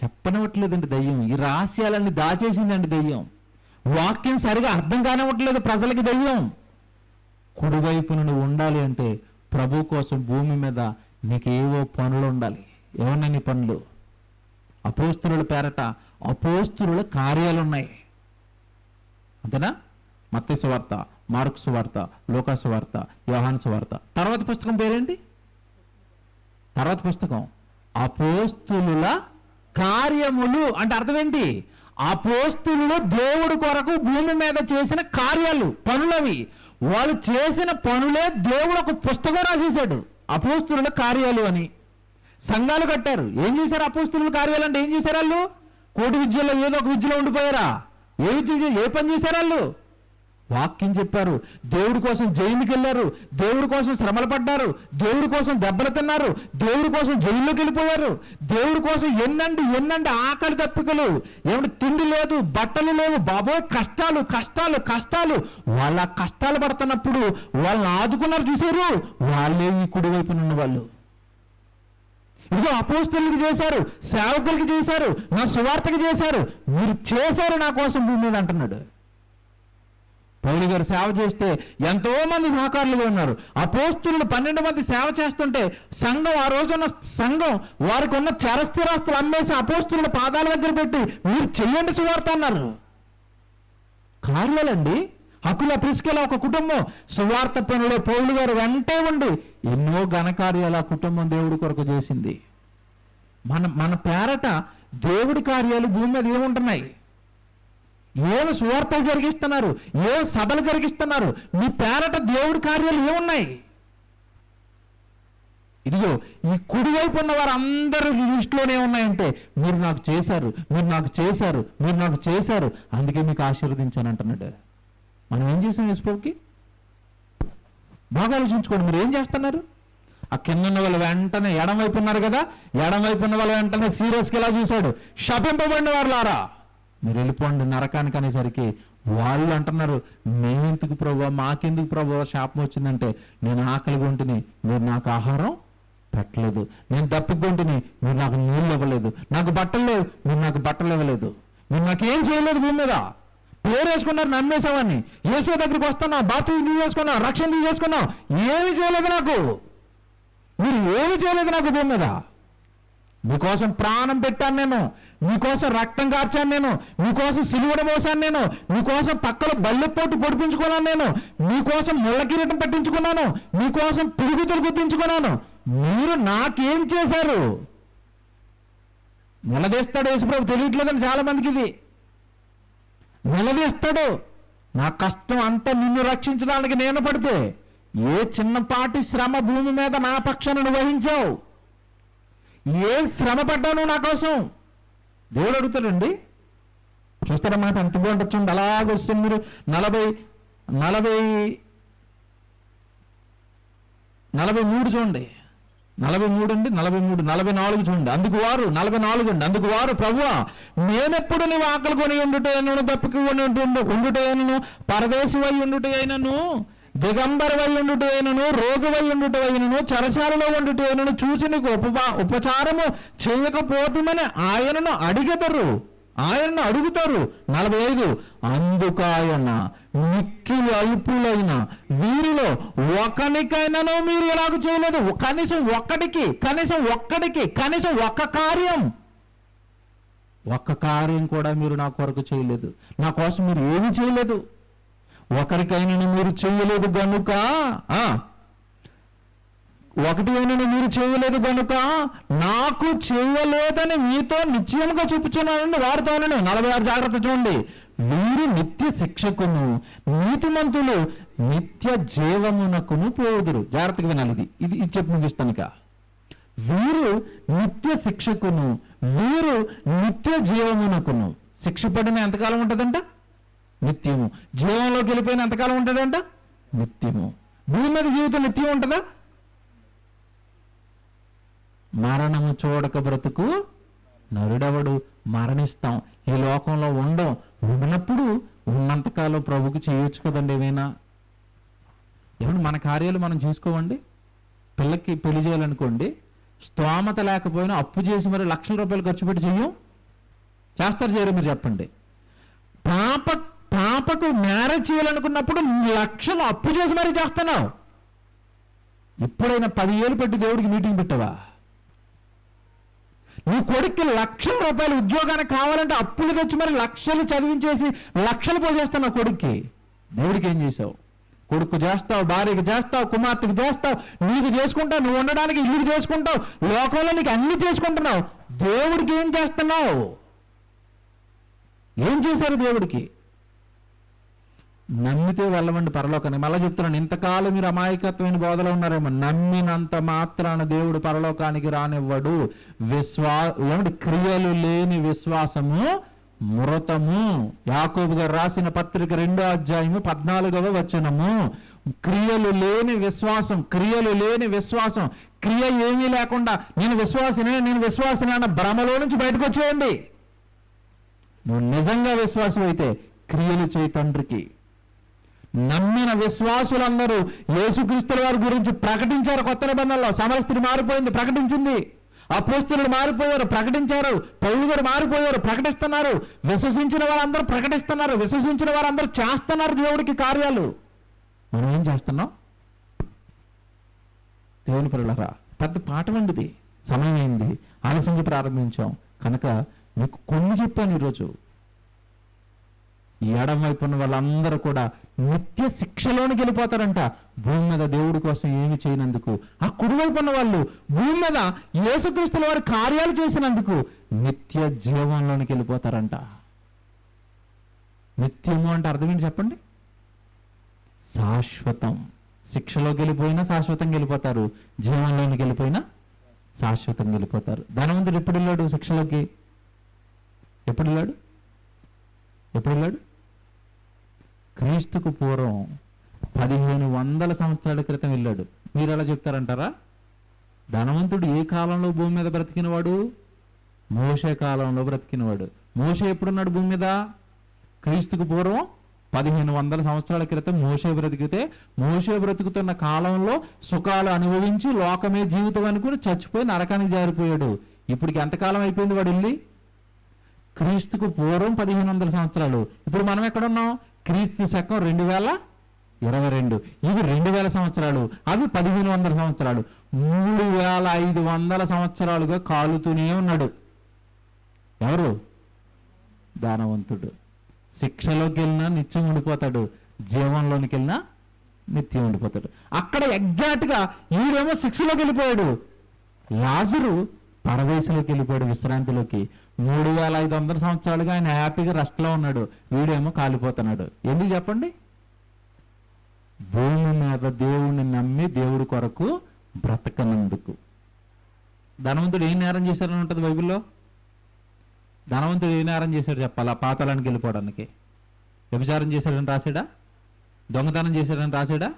చెప్పనివ్వట్లేదండి దయ్యం. ఈ రహస్యాలన్నీ దాచేసిందండి దయ్యం. వాక్యం సరిగా అర్థం కానివ్వట్లేదు ప్రజలకి దయ్యం. కుడివైపున నువ్వు ఉండాలి అంటే ప్రభు కోసం భూమి మీద నీకు ఏవో పనులు ఉండాలి. ఏమన్నా నీ పనులు? అపోస్తుల పేరట అపోస్తుల కార్యాలు ఉన్నాయి. అంతేనా? మత్తయి సువార్త, మార్కు సువార్త, లూకా సువార్త, యోహాను సువార్త. తర్వాత పుస్తకం పేరేంటి? తర్వాత పుస్తకం అపోస్తులుల కార్యములు. అంటే అర్థం ఏంటి? అపోస్తులు దేవుడి కొరకు భూమి మీద చేసిన కార్యాలు, పనులవి. వాళ్ళు చేసిన పనులే దేవుడు ఒక పుస్తకం రాసేశాడు, అపోస్తులుల కార్యాలు అని. సంఘాలు కట్టారు. ఏం చేశారు అపోస్తులుల కార్యాలు అంటే? ఏం చేశారు వాళ్ళు? కోటి విద్యలో ఏదో ఒక విద్యలో ఉండిపోయారా? ఏ పని చేశారు వాళ్ళు? వాక్యం చెప్పారు. దేవుడి కోసం జైలుకి వెళ్ళారు, దేవుడి కోసం శ్రమలు పడ్డారు, దేవుడి కోసం దెబ్బలు తిన్నారు, దేవుడి కోసం జైల్లోకి వెళ్ళిపోయారు, దేవుడి కోసం ఎన్నండి ఆకలి తప్పికలు, ఏమిటి తిండి లేదు, బట్టలు లేవు, బాబోయ్ కష్టాలు కష్టాలు కష్టాలు. వాళ్ళ కష్టాలు పడుతున్నప్పుడు వాళ్ళని ఆదుకున్నారు చూశారు, వాళ్ళే ఈ కుడివైపున ఉన్న వాళ్ళు. ఇదిగో అపోస్తులకి చేశారు, సేవకులకి చేశారు, నా సువార్తకి చేశారు, మీరు చేశారు నా కోసం భూమి మీద అంటున్నాడు. పౌలు గారు సేవ చేస్తే ఎంతో మంది సహకారులుగా ఉన్నారు. అపోస్తులు 12 మంది సేవ చేస్తుంటే సంఘం, ఆ రోజున్న సంఘం వారికి ఉన్న చరస్థిరాస్తులు అమ్మేసి అపోస్తుల పాదాల దగ్గర పెట్టి మీరు చెయ్యండి సువార్త అన్నారు. కార్యాలండి. హకుల ప్రిస్కిల ఒక కుటుంబం సువార్త పనిలో పౌలు గారు వెంటే ఉండి ఎన్నో ఘనకార్యాలు ఆ కుటుంబం దేవుడి కొరకు చేసింది. మన పేరట దేవుడి కార్యాలు భూమి మీద ఏముంటున్నాయి? ఏమి సువార్తలు జరిగిస్తున్నారు, ఏ సభలు జరిగిస్తున్నారు, మీ పేరట దేవుడి కార్యాలు ఏమున్నాయి? ఇదిగో ఈ కుడివైపు ఉన్న వారు అందరూ లిస్టులోనే ఉన్నాయంటే మీరు నాకు చేశారు, మీరు నాకు చేశారు, మీరు నాకు చేశారు, అందుకే మీకు ఆశీర్వదించాను అంటున్నాడు. మనం ఏం చేసాం యేసుప్రభుకి? బాగా ఆలోచించుకోండి. మీరు ఏం చేస్తున్నారు? ఆ కింద ఉన్న వాళ్ళు వెంటనే ఎడం వైపు ఉన్నారు కదా, ఎడం వైపు ఉన్న వాళ్ళు వెంటనే సీరియస్గా ఎలా చూశాడు? శపింపబడిన వారులారా మీరు వెళ్ళిపోండి నరకానికి అనేసరికి వాళ్ళు అంటున్నారు, మేమెందుకు ప్రభువా, మాకెందుకు ప్రభువా శాపం వచ్చిందంటే, నేను ఆకలి కొంటిని మీరు నాకు ఆహారం పెట్టలేదు, నేను దప్పికొంటిని మీరు నాకు నీళ్ళు ఇవ్వలేదు, నాకు బట్టలు లేవు మీరు నాకు బట్టలు ఇవ్వలేదు, మీరు నాకేం చేయలేదు భూమి మీద. పేరు వేసుకున్నారు, నమ్మేసావని. యేసు దగ్గరికి వస్తున్నావు, బాప్తిజం తీసేసుకున్నావు, రక్షణ తీసేసుకున్నావు, ఏమి చేయలేదు నాకు, మీరు ఏమి చేయలేదు నాకు భూమి మీద. మీకోసం ప్రాణం పెట్టాను నేను, మీకోసం రక్తం కార్చాను నేను, మీకోసం సిలువడ మోసాను నేను, మీకోసం పక్కలో బల్లెపోటు పొడిపించుకున్నాను నేను, మీకోసం ముళ్ళ కిరీటం పట్టించుకున్నాను, మీకోసం పిరుగుతులు గుర్తించుకున్నాను. మీరు నాకేం చేశారు? నిలదీస్తాడు యేసుప్రభు. తెలియట్లేదని చాలా మందికి ఇది. నిలదీస్తాడు. నా కష్టం అంతా నిన్ను రక్షించడానికి నేను పడితే ఏ చిన్నపాటి శ్రమ భూమి మీద నా పక్షాన నువ్వు వహించావు, ఏ శ్రమ పడ్డాను నా కోసం? దేవుడు అడుగుతాడండి. చూస్తారన్నమాట. ఎంత బాగుంటుంది చూడండి. అలాగొస్తుంది మీరు 43 చూడండి. 43 అండి, 43, 44 చూడండి. అందుకు వారు 44 అండి. అందుకు వారు, ప్రభువా, నేనెప్పుడు నీవు ఆకలి కొని ఉండుటైనను, దప్పికి ఉండుటైనను, పరదేశివై ఉండుటైనను, దిగంబరవై ఉండుటైనను, రోగువై ఉండుటైనను, చెరసాలలో ఉండుటైనను చూసి నీకు ఉపచారము చేయకపోతుమని ఆయనను అడుగుతారు. 45, అందుకాయన మిక్కిలి అల్పులైన వీరిలో ఒకనికైనాను మీరు ఎలాగ చేయలేదు. కనీసం ఒక్క కార్యం కూడా మీరు నా కొరకు చేయలేదు. నా కోసం మీరు ఏమీ చేయలేదు. ఒకరికైనా మీరు చేయలేదు గనుక, మీరు చేయలేదు గనుక నాకు చేయలేదని మీతో నిశ్చయముగా చెప్పుచున్నానని వారితోనని. 46 జాగ్రత్త చూడండి. వీరు నిత్య శిక్షకును, నీతిమంతులు నిత్య జీవమునకును పోదురు. జాగ్రత్తగా వినాలి. ఇది చెప్పి ముగిస్తాను. ఇక వీరు నిత్య శిక్షకును, వీరు నిత్య జీవమునకును. శిక్ష పడిన ఎంతకాలం ఉంటుందంట? నిత్యము. జీవంలోకి వెళ్ళిపోయిన ఎంతకాలం ఉంటుందంట? నిత్యము. భూమి మీద జీవితం నిత్యం ఉంటుందా? మరణము చూడక బ్రతుకు నరుడెవడు. మరణిస్తాం. ఈ లోకంలో ఉన్నప్పుడు ఉన్నంతకాలం ప్రభుకి చేయొచ్చు కదండి. ఏమైనా మన కార్యాలు మనం చేసుకోవండి. పిల్లకి పెళ్లి చేయాలనుకోండి, స్తోమత లేకపోయినా అప్పు చేసి మరి లక్షల రూపాయలు ఖర్చు పెట్టి చేస్తారు చేయరు? మీరు చెప్పండి. పాపకు మ్యారేజ్ చేయాలనుకున్నప్పుడు లక్షలు అప్పు చేసి మరీ చేస్తున్నావు. ఎప్పుడైనా 10 ఏళ్ళు పెట్టి దేవుడికి మీటింగ్ పెట్టవా? నీ కొడుక్కి లక్షల రూపాయలు ఉద్యోగానికి కావాలంటే అప్పులు తెచ్చి మరి లక్షలు చదివించేసి లక్షలు పోసేస్తావు. కొడుక్కి దేవుడికి ఏం చేసావు? కొడుకు చేస్తావు, భార్యకి చేస్తావు, కుమార్తెకి చేస్తావు, నీకు చేసుకుంటావు, నువ్వు ఉండడానికి ఇల్లు చేసుకుంటావు, లోకంలో నీకు అన్ని చేసుకుంటున్నావు. దేవుడికి ఏం చేస్తున్నావు? ఏం చేశారు దేవుడికి? నమ్మితే వెళ్ళమండి పరలోకానికి. మళ్ళీ చెప్తున్నాను, ఇంతకాలం మీరు అమాయకత్వమైన బోధలో ఉన్నారేమో. నమ్మినంత మాత్రాన దేవుడు పరలోకానికి రానివ్వడు. క్రియలు లేని విశ్వాసము మృతము. యాకోబు గారు రాసిన పత్రిక 2వ అధ్యాయము 14వ వచనము. క్రియలు లేని విశ్వాసం. క్రియ ఏమీ లేకుండా నేను విశ్వాసనే అన్న భ్రమలో నుంచి బయటకు వచ్చేయండి. నువ్వు నిజంగా విశ్వాసం అయితే క్రియలు చేయి తండ్రికి. నమ్మిన విశ్వాసులందరూ యేసుక్రీస్తుల వారి గురించి ప్రకటించారు. కొత్త నిబంధనలో సమరస్త్రీ మారిపోయింది, ప్రకటించింది. అపోస్తలులు మారిపోయారు, ప్రకటించారు. పౌలు గారు మారిపోయారు, ప్రకటిస్తున్నారు. విశ్వసించిన వారందరూ ప్రకటిస్తున్నారు. విశ్వసించిన వారందరూ చేస్తున్నారు దేవుడికి కార్యాలు. మనం ఏం చేస్తున్నాం? దేవుని పిల్లలారా, పెద్ద పాఠం అండి. సమయం అయింది, ఆలస్యంగా ప్రారంభించాం కనుక మీకు కొన్ని చెప్పాను ఈరోజు. ఈ ఎడం వైపు ఉన్న వాళ్ళందరూ కూడా నిత్య శిక్షలోనికి వెళ్ళిపోతారంట, భూమి మీద దేవుడి కోసం ఏమి చేయనందుకు. ఆ కుడివైపు ఉన్న వాళ్ళు భూమి మీద యేసుక్రీస్తుల వారి కార్యాలు చేసినందుకు నిత్య జీవంలోనికి వెళ్ళిపోతారంట. నిత్యము అంటే అర్థం ఏంటి చెప్పండి? శాశ్వతం. శిక్షలోకి వెళ్ళిపోయినా శాశ్వతంగా వెళ్ళిపోతారు, జీవంలోనికి వెళ్ళిపోయినా శాశ్వతంగా వెళ్ళిపోతారు. ధనవంతుడు ఎప్పుడు వెళ్ళాడు శిక్షలోకి? ఎప్పుడు వెళ్ళాడు? క్రీస్తుకు పూర్వం 1500 సంవత్సరాల క్రితం వెళ్ళాడు. మీరు ఎలా చెప్తారంటారా? ధనవంతుడు ఏ కాలంలో భూమి మీద బ్రతికినవాడు? మోషే కాలంలో బ్రతికినవాడు. మోషే ఎప్పుడున్నాడు భూమి మీద? క్రీస్తుకు పూర్వం 1500 సంవత్సరాల క్రితం మోషే బ్రతికితే, మోషే బ్రతుకుతున్న కాలంలో సుఖాలు అనుభవించి లోకమే జీవితం అనుకుని చచ్చిపోయి నరకానికి జారిపోయాడు. ఇప్పటికి ఎంతకాలం అయిపోయింది వాడు వెళ్ళి? క్రీస్తుకు పూర్వం 1500 సంవత్సరాలు. ఇప్పుడు మనం ఎక్కడున్నాం? క్రీస్తు శకం 2022. ఇవి 2000 సంవత్సరాలు, అవి 1500 సంవత్సరాలు. 3500 సంవత్సరాలుగా కాలుతూనే ఉన్నాడు. ఎవరు? ధనవంతుడు. శిక్షలోకి వెళ్ళినా నిత్యం ఉండిపోతాడు, జీవంలోనికి వెళ్ళినా నిత్యం ఉండిపోతాడు. అక్కడ ఎగ్జాక్ట్ గా ఈడేమో శిక్షలోకి వెళ్ళిపోయాడు, లాజరు పరదేశంలోకి వెళ్ళిపోయాడు, విశ్రాంతిలోకి. 3500 సంవత్సరాలుగా ఆయన హ్యాపీగా రెస్ట్లో ఉన్నాడు, వీడేమో కాలిపోతున్నాడు. ఎందుకు చెప్పండి? భూమి మీద దేవుణ్ణి నమ్మి దేవుడి కొరకు బ్రతకనందుకు. ధనవంతుడు ఏం నేరం చేశారని ఉంటుంది బైబిల్లో? ధనవంతుడు ఏ నేరం చేశాడు చెప్పాలా? పాతాళానికి వెళ్ళిపోవడానికి. వ్యభిచారం చేశాడని రాశాడా? దొంగతనం చేశాడని రాశాడా?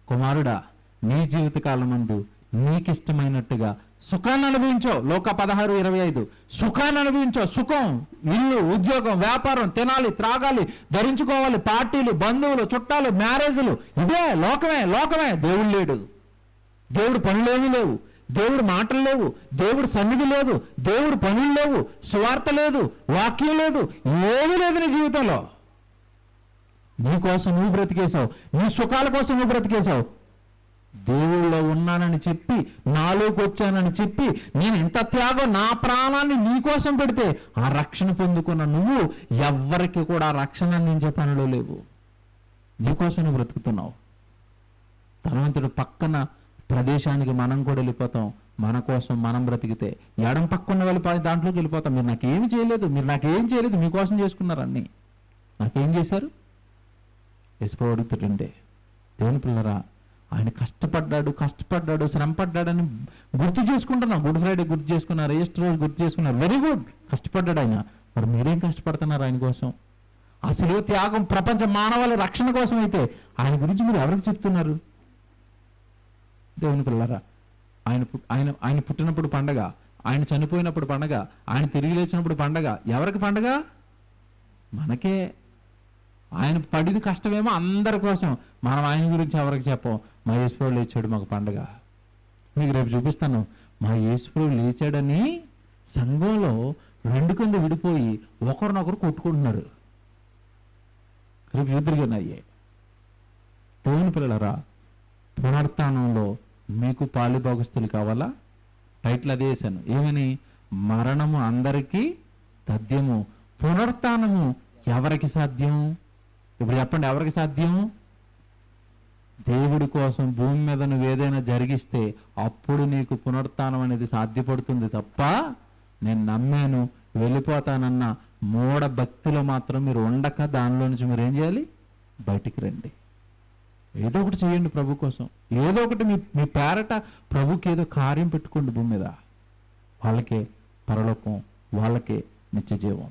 కుమారుడా, నీ జీవితకాలం ముందు నీకు ఇష్టమైనట్టుగా సుఖాన్ని అనుభవించో. లోక 16:25 సుఖాన్ని అనుభవించో. సుఖం, ఇల్లు, ఉద్యోగం, వ్యాపారం, తినాలి, త్రాగాలి, ధరించుకోవాలి, పార్టీలు, బంధువులు, చుట్టాలు, మ్యారేజ్లు, ఇదే లోకమే. లోకమే. దేవుడు లేడు, దేవుడు పనులేమీ లేవు, దేవుడు మాటలు లేవు, దేవుడు సన్నిధి లేదు, దేవుడు పనులు లేవు, సువార్త లేదు, వాక్యం లేదు, ఏమీ లేదు నీ జీవితంలో. నీ కోసం నువ్వు బ్రతికేశావు, నీ సుఖాల కోసం నువ్వు బ్రతికేశావు. దేవుళ్ళో ఉన్నానని చెప్పి, నాలోకి వచ్చానని చెప్పి, నేను ఇంత త్యాగం, నా ప్రాణాన్ని నీ కోసం పెడితే ఆ రక్షణ పొందుకున్న నువ్వు ఎవ్వరికి కూడా రక్షణ అందించే పనిలో లేవు. నీకోసం నువ్వు బ్రతుకుతున్నావు. ధనవంతుడు పక్కన ప్రదేశానికి మనం కూడా వెళ్ళిపోతాం. మన కోసం మనం బ్రతికితే ఎడం పక్కన వెళ్ళిపోయి దాంట్లోకి వెళ్ళిపోతాం. మీరు నాకేమి చేయలేదు, మీరు నాకేం చేయలేదు, మీకోసం చేసుకున్నారు అన్నీ. నాకేం చేశారు? యేసుప్రభువు అడుగుతుంటే, దేవుని పిల్లరా, ఆయన కష్టపడ్డాడు, శ్రమపడ్డాడని గుర్తు చేసుకుంటున్నాం. గుడ్ ఫ్రైడే గుర్తు చేసుకున్నారు, ఈస్టర్ రోజు గుర్తు చేసుకున్నారు. వెరీ గుడ్, కష్టపడ్డాడు ఆయన. మరి మీరేం కష్టపడుతున్నారు ఆయన కోసం? ఆ శిలువ త్యాగం ప్రపంచ మానవాళి రక్షణ కోసం అయితే ఆయన గురించి మీరు ఎవరికి చెప్తున్నారు? దేవుని పిల్లరా, ఆయన పుట్టినప్పుడు పండగ, ఆయన చనిపోయినప్పుడు పండగ, ఆయన తిరిగి లేచినప్పుడు పండగ. ఎవరికి పండగ? మనకే. ఆయన పడిన కష్టమేమో అందరి కోసం. మనం ఆయన గురించి ఎవరికి చెప్పం. మా యేసుప్రభు లేచాడు, మాకు పండగ. మీకు రేపు చూపిస్తాను. మా యేసుప్రభు లేచాడని సంఘంలో రెండు కింద విడిపోయి ఒకరినొకరు కొట్టుకుంటున్నారు. రేపు యుద్ధులుగా అయ్యాయి. దేవుని పిల్లలరా, పునరుత్థానంలో మీకు పాలుభాగస్తులు కావాలా? టైటిల్ అదే వేశాను. ఏమని? మరణము అందరికీ తథ్యము, పునరుత్థానము ఎవరికి సాధ్యం? ఇప్పుడు చెప్పండి, ఎవరికి సాధ్యం? దేవుడి కోసం భూమి మీద నువ్వు ఏదైనా జరిగిస్తే అప్పుడు నీకు పునరుత్థానం అనేది సాధ్యపడుతుంది తప్ప, నేను నమ్మాను వెళ్ళిపోతానన్న మూఢ భక్తిలో మాత్రం మీరు ఉండక దానిలో నుంచి మీరు ఏం చేయాలి? బయటికి రండి. ఏదో ఒకటి చేయండి ప్రభు కోసం. ఏదో ఒకటి మీ పేరట ప్రభుకి ఏదో కార్యం పెట్టుకోండి భూమి మీద. వాళ్ళకే పరలోకం, వాళ్ళకే నిత్య జీవం.